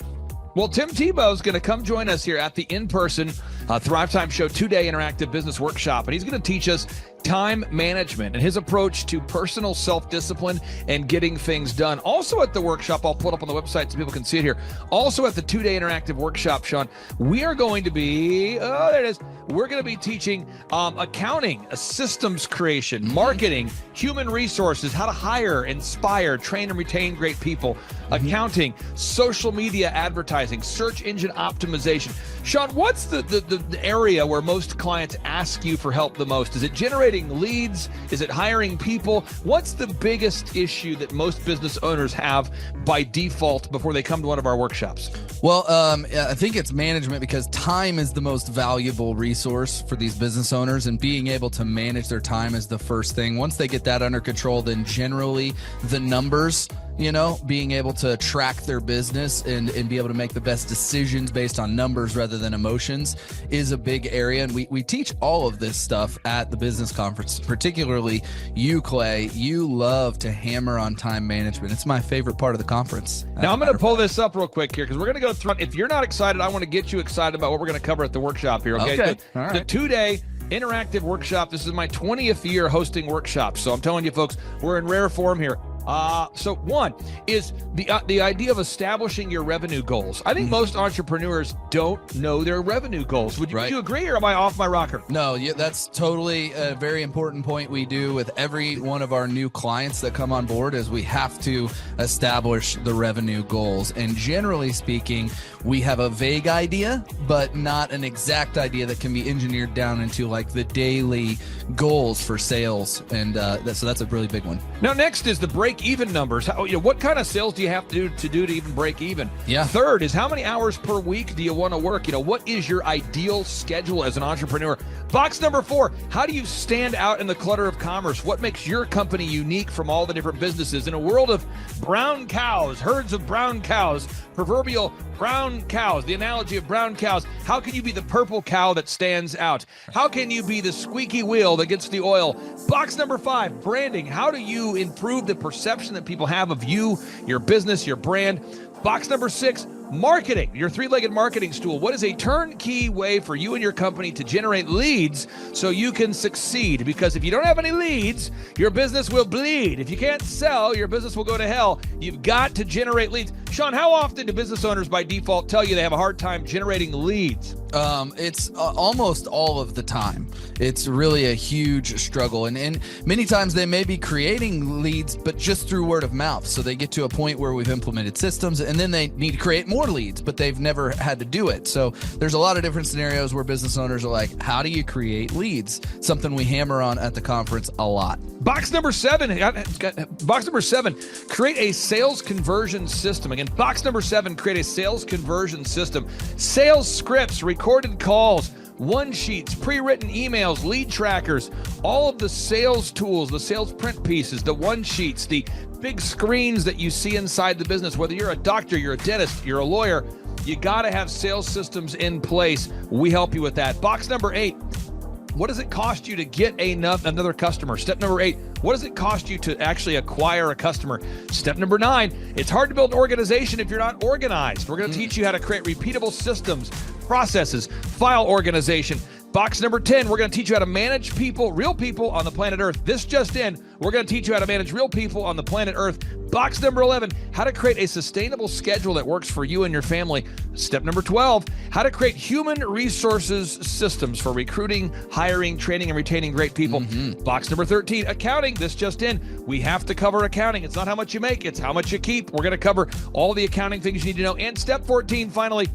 Well, Tim Tebow is going to come join us here at the in-person Thrivetime Show 2-day interactive business workshop, and he's going to teach us time management and his approach to personal self-discipline and getting things done. Also at the workshop, I'll put up on the website so people can see it here. Also at the 2-day interactive workshop, Sean, we are going to be, there it is. We're going to be teaching accounting, systems creation, marketing, human resources, how to hire, inspire, train, and retain great people, accounting, social media advertising, search engine optimization. Sean, what's the area where most clients ask you for help the most? Is it generating leads? Is it hiring people? What's the biggest issue that most business owners have by default before they come to one of our workshops? Well, I think it's management, because time is the most valuable resource for these business owners, and being able to manage their time is the first thing. Once they get that under control, then generally the numbers, being able to track their business and be able to make the best decisions based on numbers rather than emotions is a big area. And we teach all of this stuff at the business conference, particularly you, Clay. You love to hammer on time management. It's my favorite part of the conference. Now, I'm going to pull this up real quick here because we're going to go through. If you're not excited, I want to get you excited about what we're going to cover at the workshop here. Okay. All right. The 2-day interactive workshop. This is my 20th year hosting workshops. So I'm telling you, folks, we're in rare form here. So one is the idea of establishing your revenue goals. I think most entrepreneurs don't know their revenue goals. Would you agree, or am I off my rocker? No, that's totally a very important point we do with every one of our new clients that come on board, is we have to establish the revenue goals. And generally speaking, we have a vague idea, but not an exact idea that can be engineered down into like the daily goals for sales. And so that's a really big one. Now, next is the break break-even numbers. What kind of sales do you have to do to even break even? Yeah. Third is, how many hours per week do you want to work? What is your ideal schedule as an entrepreneur? Box number 4, how do you stand out in the clutter of commerce? What makes your company unique from all the different businesses? In a world of brown cows, herds of brown cows, proverbial brown cows, the analogy of brown cows, how can you be the purple cow that stands out? How can you be the squeaky wheel that gets the oil? Box number 5, branding. How do you improve the perception that people have of you, your business, your brand? Box number 6, marketing, your three-legged marketing stool. What is a turnkey way for you and your company to generate leads so you can succeed? Because if you don't have any leads, your business will bleed. If you can't sell, your business will go to hell. You've got to generate leads. Sean, how often do business owners by default tell you they have a hard time generating leads? It's almost all of the time. It's really a huge struggle. And many times they may be creating leads, but just through word of mouth. So they get to a point where we've implemented systems and then they need to create more leads, but they've never had to do it. So there's a lot of different scenarios where business owners are like, how do you create leads? Something we hammer on at the conference a lot. Box number 7, create a sales conversion system. Again, box number 7, create a sales conversion system. Sales scripts, recorded calls, one sheets, pre-written emails, lead trackers, all of the sales tools, the sales print pieces, the one sheets, the big screens that you see inside the business. Whether you're a doctor, you're a dentist, you're a lawyer, you got to have sales systems in place. We help you with that. Box number 8, what does it cost you to get another customer? Step number 8, what does it cost you to actually acquire a customer? Step number 9, it's hard to build an organization if you're not organized. We're going to teach you how to create repeatable systems, processes, file organization. Box number 10, we're going to teach you how to manage people, real people on the planet Earth. This just in, we're going to teach you how to manage real people on the planet Earth. Box number 11, how to create a sustainable schedule that works for you and your family. Step number 12, how to create human resources systems for recruiting, hiring, training, and retaining great people. Box number 13, accounting. This just in, we have to cover accounting. It's not how much you make, it's how much you keep. We're going to cover all the accounting things you need to know. And step 14, finally,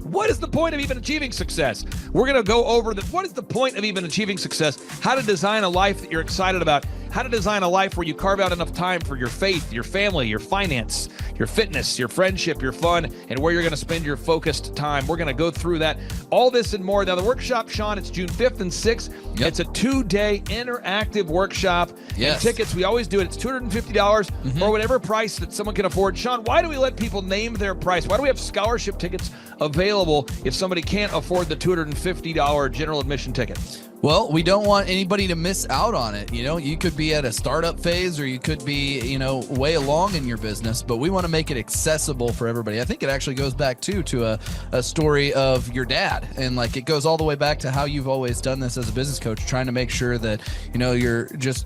what is the point of even achieving success? We're going to go over what is the point of even achieving success, how to design a life that you're excited about, how to design a life where you carve out enough time for your faith, your family, your finance, your fitness, your friendship, your fun, and where you're going to spend your focused time. We're going to go through that, all this and more. Now, the workshop, Sean, it's June 5th and 6th. Yep. It's a 2-day interactive workshop. Yes. And tickets, we always do it. It's $250 or whatever price that someone can afford. Sean, why do we let people name their price? Why do we have scholarship tickets available if somebody can't afford the $250 general admission ticket? Well, we don't want anybody to miss out on it. You could be at a startup phase or you could be, way along in your business, but we want to make it accessible for everybody. I think it actually goes back to a story of your dad. And it goes all the way back to how you've always done this as a business coach, trying to make sure that,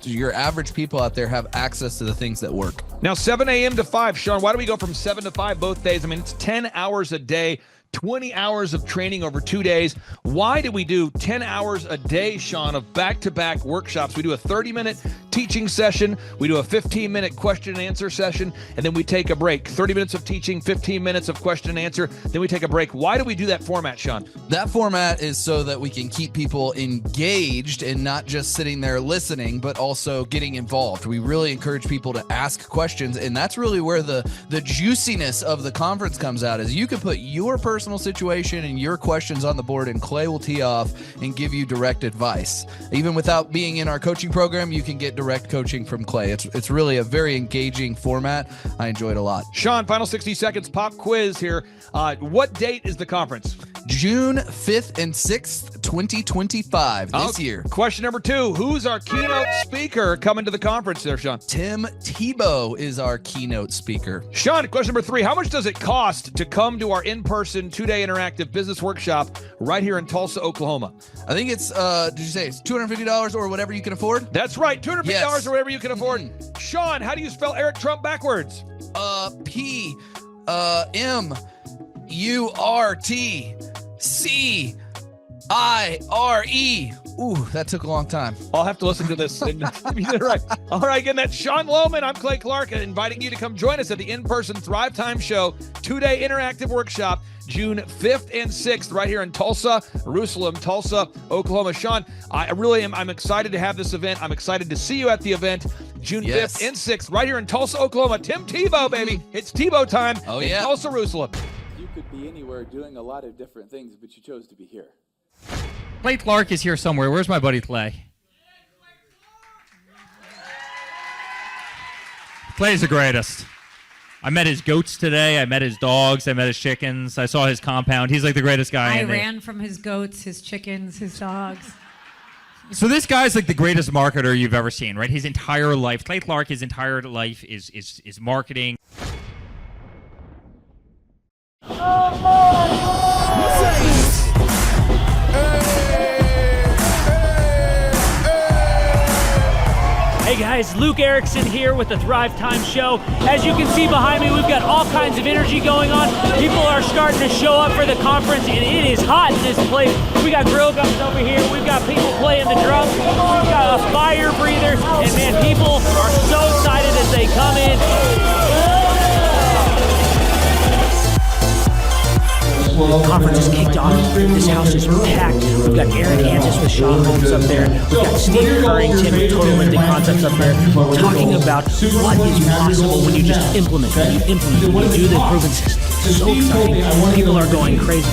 your average people out there have access to the things that work. Now, 7 a.m. to 5, Sean, why do we go from 7 to 5 both days? I mean, it's 10 hours a day. 20 hours of training over 2 days. Why do we do 10 hours a day, Sean, of back-to-back workshops? We do a 30-minute teaching session. We do a 15-minute question and answer session, and then we take a break. 30 minutes of teaching, 15 minutes of question and answer, then we take a break. Why do we do that format, Sean? That format is so that we can keep people engaged and not just sitting there listening, but also getting involved. We really encourage people to ask questions, and that's really where the juiciness of the conference comes out, is you can put your personal situation and your questions on the board, and Clay will tee off and give you direct advice. Even without being in our coaching program, you can get direct coaching from Clay. It's really a very engaging format. I enjoy it a lot. Sean, final 60 seconds, pop quiz here. What date is the conference? June 5th and 6th, 2025, this year. Question number 2, who's our keynote speaker coming to the conference there, Sean? Tim Tebow is our keynote speaker. Sean, question number 3, how much does it cost to come to our in-person 2-day interactive business workshop right here in Tulsa, Oklahoma? I think it's, did you say it's $250 or whatever you can afford? That's right, $250 or whatever you can afford. Sean, how do you spell Eric Trump backwards? P-M-U-R-T-C-I-R-E. Ooh, that took a long time. I'll have to listen to this. And right. All right, again, that's Sean Lohman. I'm Clay Clark, inviting you to come join us at the in-person Thrivetime Show 2-day interactive workshop, June 5th and 6th, right here in Tulsa, Tulsa, Oklahoma. Sean, I really am. I'm excited to have this event. I'm excited to see you at the event, June 5th and 6th, right here in Tulsa, Oklahoma. Tim Tebow, baby. It's Tebow time in Tulsa, Jerusalem. You could be anywhere doing a lot of different things, but you chose to be here. Clay Clark is here somewhere. Where's my buddy Clay? Clay's the greatest. I met his goats today. I met his dogs. I met his chickens. I saw his compound. He's like the greatest guy. I ran from his goats, his chickens, his dogs. So this guy's like the greatest marketer you've ever seen, right? His entire life, Clay Clark, his entire life is marketing. Hey guys, Luke Erickson here with the Thrivetime Show. As you can see behind me, we've got all kinds of energy going on. People are starting to show up for the conference, and it is hot in this place. We got grill guns over here. We've got people playing the drums. We've got a fire breather, and man, people are so excited as they come in. The conference is kicked off. This house is packed. We've got Eric Hansis with Sean Holmes up there. We've got Steve Currington with Total Lifting Concepts up there talking about what is possible when you just implement, when you do the proven system. It's so exciting. People are going crazy.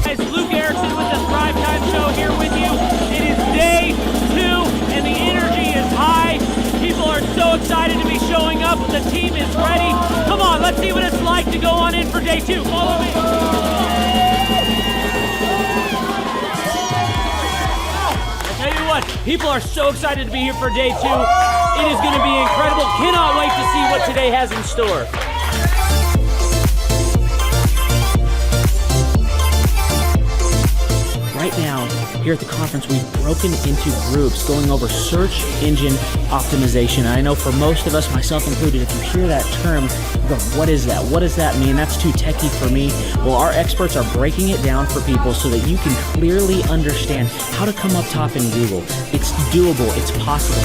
Guys, Luke Erickson with the Thrivetime Show here with you. It is day 2 and the energy is high. People are so excited to be showing up. The team is ready. Come on, let's see what it's like to go on in for day 2. Follow me. I tell you what, people are so excited to be here for day 2. It is going to be incredible. Cannot wait to see what today has in store. Right now, here at the conference, we've broken into groups going over search engine optimization. And I know for most of us, myself included, if you hear that term, you go, what is that? What does that mean? That's too techie for me. Well, our experts are breaking it down for people so that you can clearly understand how to come up top in Google. It's doable. It's possible.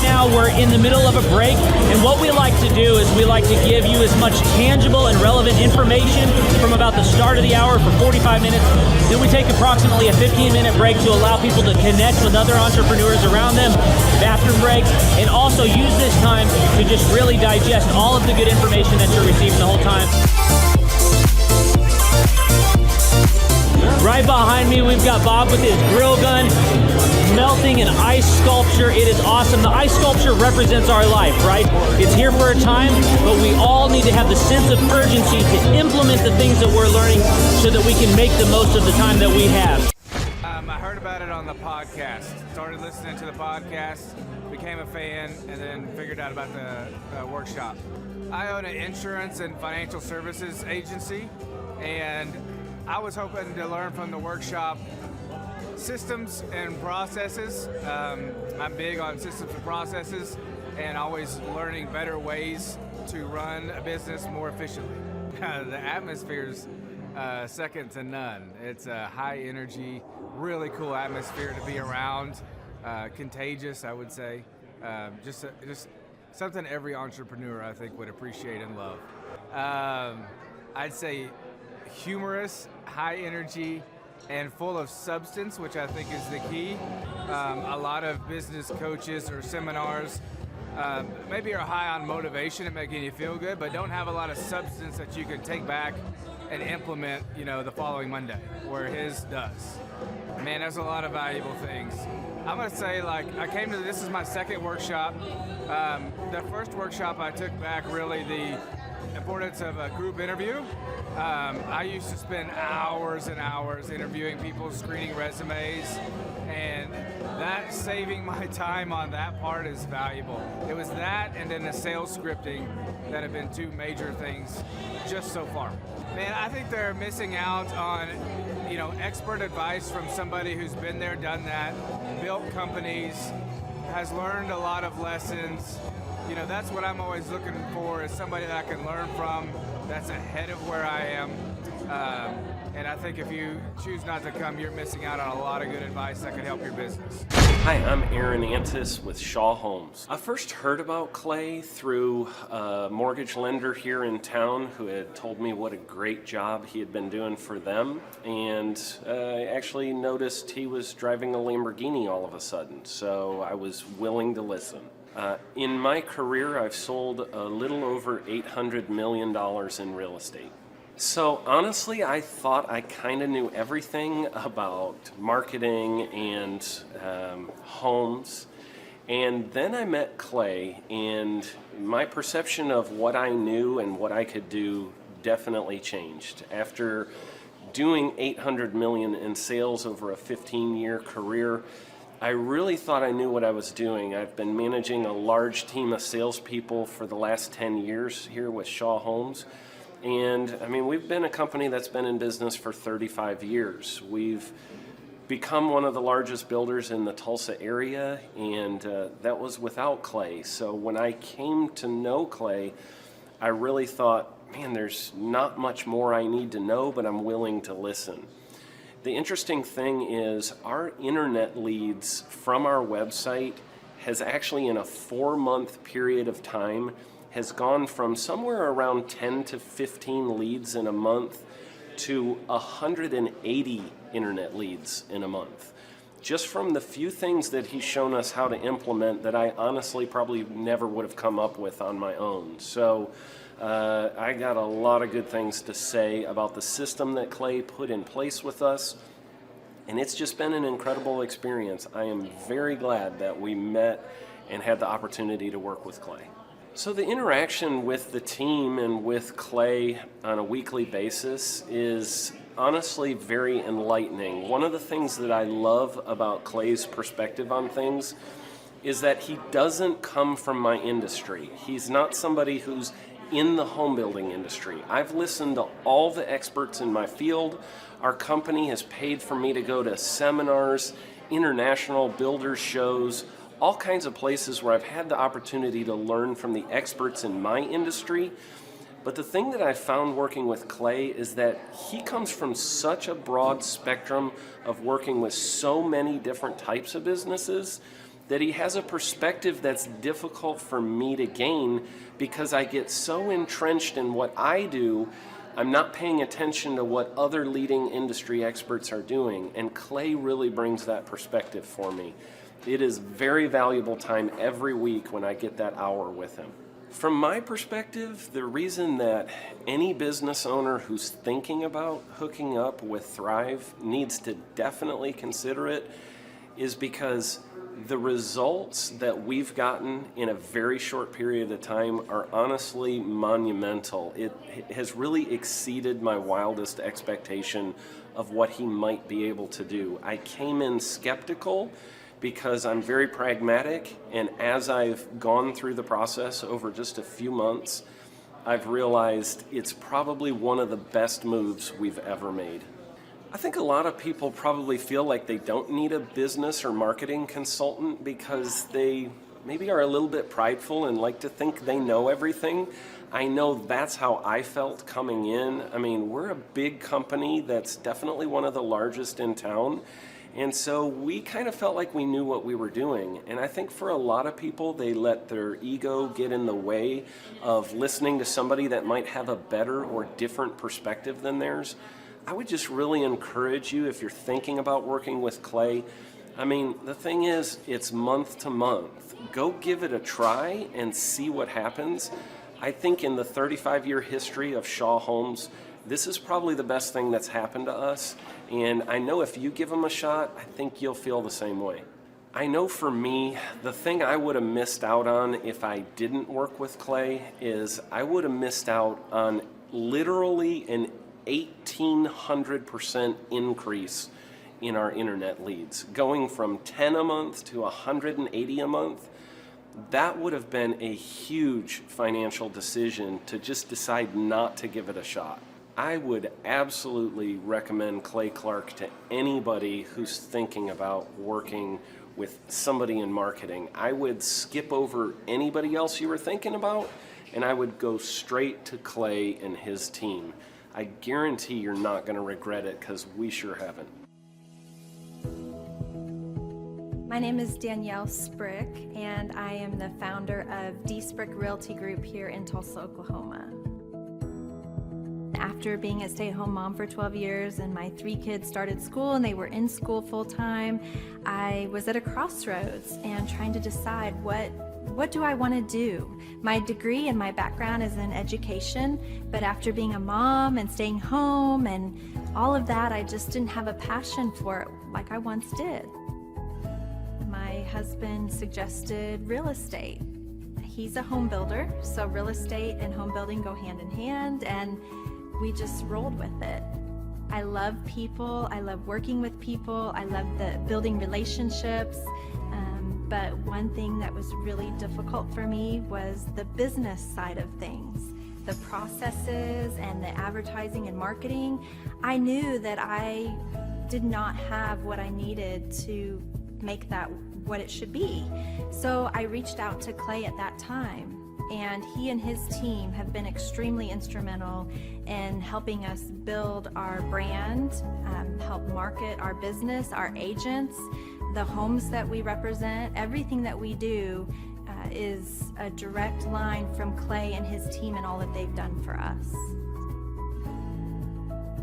Now we're in the middle of a break, and what we like to do is we like to give you as much tangible and relevant information from about the start of the hour for 45 minutes. Then we take approximately a 15-minute break to allow people to connect with other entrepreneurs around them, bathroom breaks, and also use this time to just really digest all of the good information that you're receiving the whole time. Right behind me, we've got Bob with his grill gun, melting an ice sculpture. It is awesome. The ice sculpture represents our life, right? It's here for a time, but we all need to have the sense of urgency to implement the things that we're learning so that we can make the most of the time that we have. I heard about it on the podcast. Started listening to the podcast, became a fan, and then figured out about the workshop. I own an insurance and financial services agency, and I was hoping to learn from the workshop systems and processes. I'm big on systems and processes and always learning better ways to run a business more efficiently. The atmosphere's second to none. It's a high energy, really cool atmosphere to be around. Contagious, I would say. Just something every entrepreneur, I think, would appreciate and love. I'd say humorous, high energy, and full of substance, which I think is the key. A lot of business coaches or seminars maybe are high on motivation and making you feel good, but don't have a lot of substance that you can take back and implement, the following Monday, where his does. Man, there's a lot of valuable things. I'm gonna say, this is my second workshop. The first workshop I took back really the importance of a group interview. I used to spend hours and hours interviewing people, screening resumes, and that saving my time on that part is valuable. It was that and then the sales scripting that have been two major things just so far. Man, I think they're missing out on, expert advice from somebody who's been there, done that, built companies, has learned a lot of lessons. That's what I'm always looking for, is somebody that I can learn from, That's ahead of where I am. And I think if you choose not to come, you're missing out on a lot of good advice that could help your business. Hi, I'm Aaron Antis with Shaw Homes. I first heard about Clay through a mortgage lender here in town who had told me what a great job he had been doing for them, and I actually noticed he was driving a Lamborghini all of a sudden, so I was willing to listen. In my career, I've sold a little over $800 million in real estate. So honestly, I thought I kind of knew everything about marketing and homes. And then I met Clay, and my perception of what I knew and what I could do definitely changed. After doing $800 million in sales over a 15-year career, I really thought I knew what I was doing. I've been managing a large team of salespeople for the last 10 years here with Shaw Homes. And I mean, we've been a company that's been in business for 35 years. We've become one of the largest builders in the Tulsa area, and that was without Clay. So when I came to know Clay, I really thought, man, there's not much more I need to know, but I'm willing to listen. The interesting thing is our internet leads from our website has actually, in a 4-month period of time, has gone from somewhere around 10 to 15 leads in a month to 180 internet leads in a month. Just from the few things that he's shown us how to implement that I honestly probably never would have come up with on my own. So I got a lot of good things to say about the system that Clay put in place with us. And it's just been an incredible experience. I am very glad that we met and had the opportunity to work with Clay. So the interaction with the team and with Clay on a weekly basis is honestly very enlightening. One of the things that I love about Clay's perspective on things is that he doesn't come from my industry. He's not somebody who's in the home building industry. I've listened to all the experts in my field. Our company has paid for me to go to seminars, international builders shows, all kinds of places where I've had the opportunity to learn from the experts in my industry. But the thing that I found working with Clay is that he comes from such a broad spectrum of working with so many different types of businesses that he has a perspective that's difficult for me to gain because I get so entrenched in what I do, I'm not paying attention to what other leading industry experts are doing. And Clay really brings that perspective for me. It is very valuable time every week when I get that hour with him. From my perspective, the reason that any business owner who's thinking about hooking up with Thrive needs to definitely consider it is because the results that we've gotten in a very short period of time are honestly monumental. It has really exceeded my wildest expectation of what he might be able to do. I came in skeptical because I'm very pragmatic, and as I've gone through the process over just a few months, I've realized it's probably one of the best moves we've ever made. I think a lot of people probably feel like they don't need a business or marketing consultant because they maybe are a little bit prideful and like to think they know everything. I know that's how I felt coming in. I mean, we're a big company that's definitely one of the largest in town. And so we kind of felt like we knew what we were doing. And I think for a lot of people, they let their ego get in the way of listening to somebody that might have a better or different perspective than theirs. I would just really encourage you, if you're thinking about working with Clay, I mean, the thing is, it's month to month. Go give it a try and see what happens. I think in the 35-year history of Shaw Homes, this is probably the best thing that's happened to us. And I know if you give them a shot, I think you'll feel the same way. I know for me, the thing I would have missed out on if I didn't work with Clay is I would have missed out on literally an 1,800% increase in our internet leads. Going from 10 a month to 180 a month, that would have been a huge financial decision to just decide not to give it a shot. I would absolutely recommend Clay Clark to anybody who's thinking about working with somebody in marketing. I would skip over anybody else you were thinking about and I would go straight to Clay and his team. I guarantee you're not going to regret it, because we sure haven't. My name is Danielle Sprick, and I am the founder of D Sprick Realty Group here in Tulsa, Oklahoma. After being a stay-at-home mom for 12 years and my 3 kids started school and they were in school full-time, I was at a crossroads and trying to decide what do I want to do? My degree and my background is in education, but after being a mom and staying home and all of that, I just didn't have a passion for it like I once did. My husband suggested real estate. He's a home builder, so real estate and home building go hand in hand, and we just rolled with it. I love people, I love working with people, I love building relationships, but one thing that was really difficult for me was the business side of things. The processes and the advertising and marketing. I knew that I did not have what I needed to make that what it should be. So I reached out to Clay at that time, and he and his team have been extremely instrumental in helping us build our brand, help market our business, our agents, the homes that we represent. Everything that we do is a direct line from Clay and his team and all that they've done for us.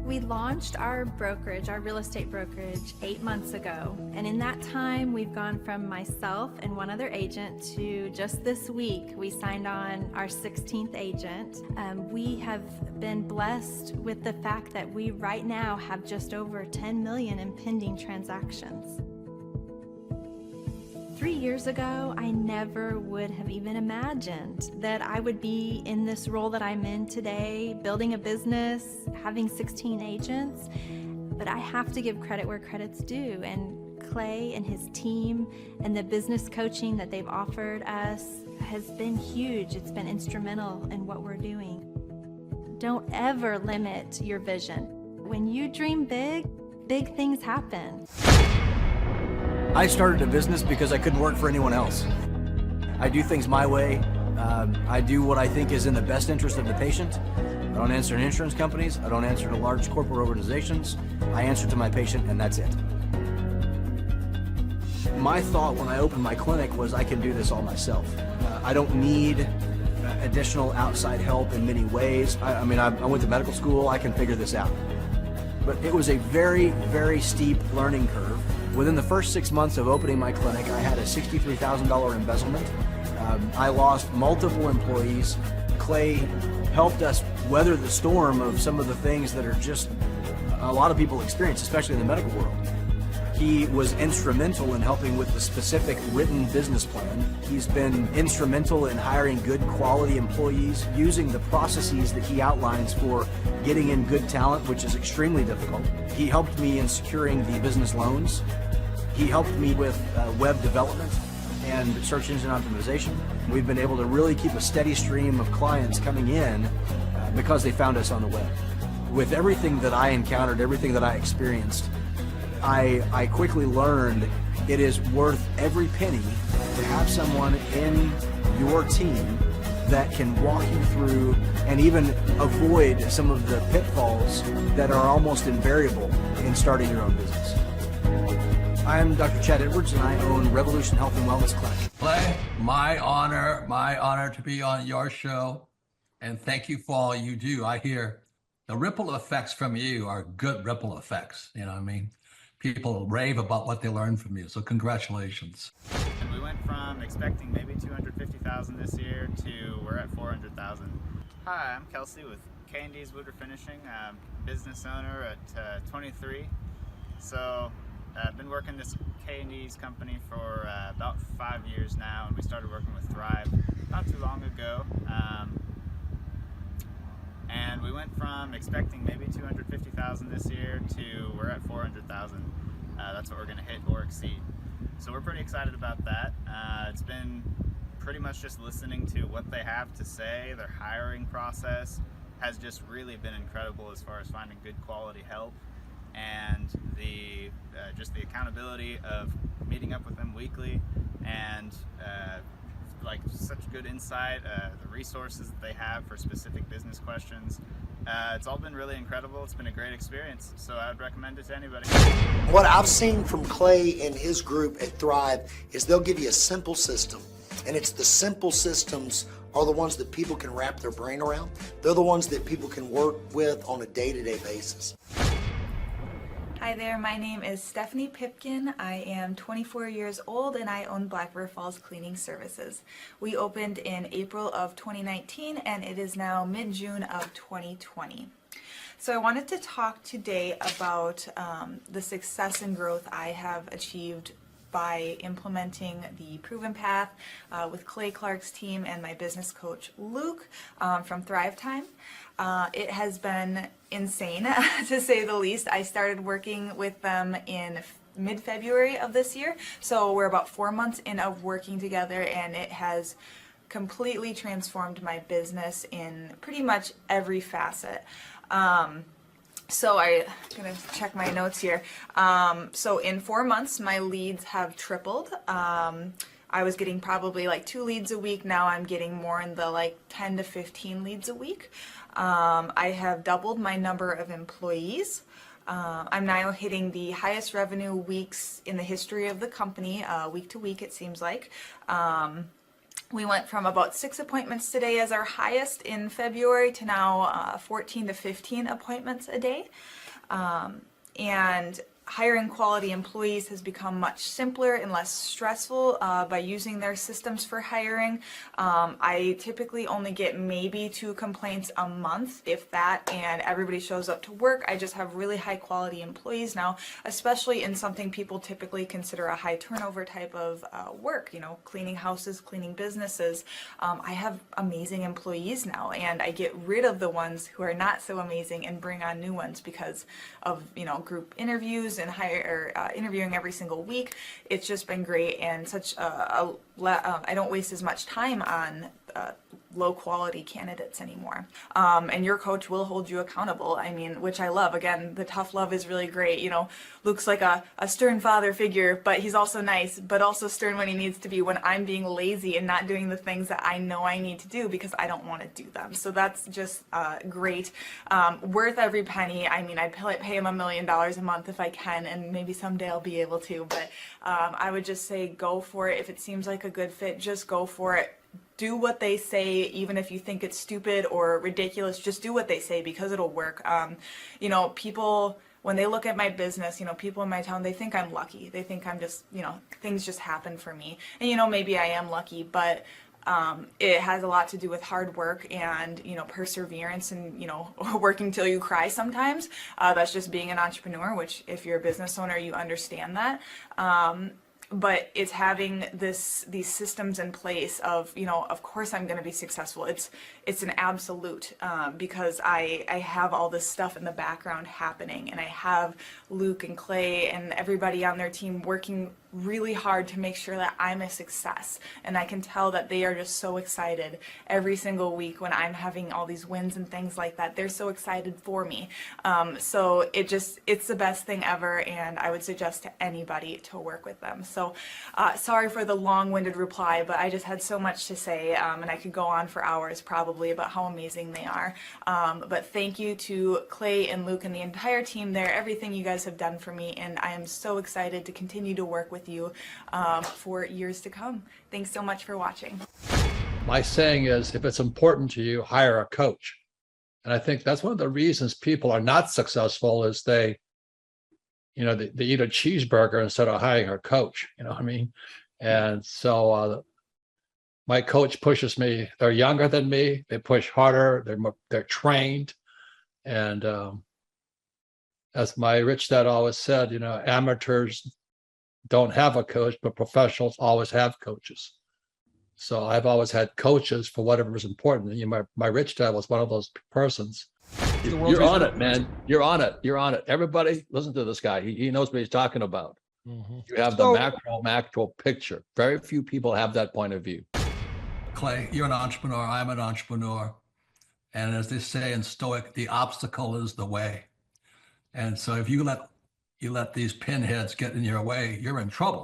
We launched our brokerage, our real estate brokerage, 8 months ago. And in that time, we've gone from myself and one other agent to just this week, we signed on our 16th agent. We have been blessed with the fact that we right now have just over 10 million in pending transactions. 3 years ago, I never would have even imagined that I would be in this role that I'm in today, building a business, having 16 agents. But I have to give credit where credit's due, and Clay and his team and the business coaching that they've offered us has been huge. It's been instrumental in what we're doing. Don't ever limit your vision. When you dream big, big things happen. I started a business because I couldn't work for anyone else. I do things my way. I do what I think is in the best interest of the patient. I don't answer to insurance companies. I don't answer to large corporate organizations. I answer to my patient, and that's it. My thought when I opened my clinic was I can do this all myself. I don't need additional outside help in many ways. I went to medical school. I can figure this out. But it was a very, very steep learning curve. Within the first 6 months of opening my clinic, I had a $63,000 embezzlement. I lost multiple employees. Clay helped us weather the storm of some of the things that are just a lot of people experience, especially in the medical world. He was instrumental in helping with the specific written business plan. He's been instrumental in hiring good quality employees, using the processes that he outlines for getting in good talent, which is extremely difficult. He helped me in securing the business loans. He helped me with web development and search engine optimization. We've been able to really keep a steady stream of clients coming in because they found us on the web. With everything that I encountered, everything that I experienced, I quickly learned it is worth every penny to have someone in your team that can walk you through and even avoid some of the pitfalls that are almost invariable in starting your own business. I'm Dr. Chad Edwards, and I own Revolution Health and Wellness Clinic. Clay, my honor to be on your show, and thank you for all you do. I hear the ripple effects from you are good ripple effects. You know what I mean? People rave about what they learned from you, so congratulations. And we went from expecting maybe 250,000 this year to we're at 400,000. Hi, I'm Kelsey with K&D's Woodward Finishing. I'm business owner at 23. So I've been working this K&D's company for about 5 years now, and we started working with Thrive not too long ago. And we went from expecting maybe 250,000 this year to we're at 400,000. That's what we're going to hit or exceed. So we're pretty excited about that. It's been pretty much just listening to what they have to say. Their hiring process has just really been incredible as far as finding good quality help, and the just the accountability of meeting up with them weekly and like such good insight, the resources that they have for specific business questions. It's all been really incredible. It's been a great experience, so I would recommend it to anybody. What I've seen from Clay and his group at Thrive is they'll give you a simple system, and it's the simple systems are the ones that people can wrap their brain around. They're the ones that people can work with on a day-to-day basis. Hi there, my name is Stephanie Pipkin. I am 24 years old and I own Black River Falls Cleaning Services. We opened in April of 2019 and it is now mid-June of 2020. So I wanted to talk today about the success and growth I have achieved by implementing the Proven Path with Clay Clark's team and my business coach Luke from Thrivetime. It has been insane to say the least. I started working with them in mid-February of this year, so we're about 4 months in of working together, and it has completely transformed my business in pretty much every facet. So I'm gonna check my notes here. So in 4 months, my leads have tripled. I was getting probably like 2 leads a week. Now I'm getting more in the like 10 to 15 leads a week. I have doubled my number of employees. I'm now hitting the highest revenue weeks in the history of the company, week to week it seems like. We went from about 6 appointments today as our highest in February to now 14 to 15 appointments a day. And hiring quality employees has become much simpler and less stressful by using their systems for hiring. I typically only get maybe 2 complaints a month, if that, and everybody shows up to work. I just have really high quality employees now, especially in something people typically consider a high turnover type of work, you know, cleaning houses, cleaning businesses. I have amazing employees now, and I get rid of the ones who are not so amazing and bring on new ones because of, you know, group interviews and interviewing every single week. It's just been great, and such I don't waste as much time on low quality candidates anymore. And your coach will hold you accountable. I mean, which I love. Again, the tough love is really great. You know, Luke's like a stern father figure, but he's also nice, but also stern when he needs to be, when I'm being lazy and not doing the things that I know I need to do because I don't want to do them. So that's just great. Worth every penny. I mean, I'd pay him $1 million a month if I can, and maybe someday I'll be able to, but I would just say go for it. If it seems like a good fit, just go for it. Do what they say, even if you think it's stupid or ridiculous, just do what they say because it'll work. You know, people, when they look at my business, you know, people in my town, they think I'm lucky. They think I'm just, you know, things just happen for me. And, you know, maybe I am lucky, but it has a lot to do with hard work and, you know, perseverance and, you know, working till you cry sometimes. That's just being an entrepreneur, which if you're a business owner, you understand that. But it's having these systems in place of, you know, of course I'm going to be successful. It's an absolute because I have all this stuff in the background happening, and I have Luke and Clay and everybody on their team working really hard to make sure that I'm a success. And I can tell that they are just so excited every single week when I'm having all these wins and things like that. They're so excited for me. So it's the best thing ever, and I would suggest to anybody to work with them. So sorry for the long-winded reply, but I just had so much to say, and I could go on for hours probably about how amazing they are. But thank you to Clay and Luke and the entire team there, everything you guys have done for me, and I am so excited to continue to work with you for years to come. Thanks so much for watching. My saying is, if it's important to you, hire a coach. And I think that's one of the reasons people are not successful is they eat a cheeseburger instead of hiring a coach, you know what I mean? And so my coach pushes me. They're younger than me. They push harder. They're trained. And as my rich dad always said, you know, amateurs don't have a coach, but professionals always have coaches. So I've always had coaches for whatever is important. And, you know, my rich dad was one of those persons. You're on it, man. You're on it. You're on it. Everybody listen to this guy. He knows what he's talking about. Mm-hmm. You have the macro picture. Very few people have that point of view. Clay, you're an entrepreneur. I'm an entrepreneur. And as they say in Stoic, the obstacle is the way. And so if you let these pinheads get in your way, you're in trouble.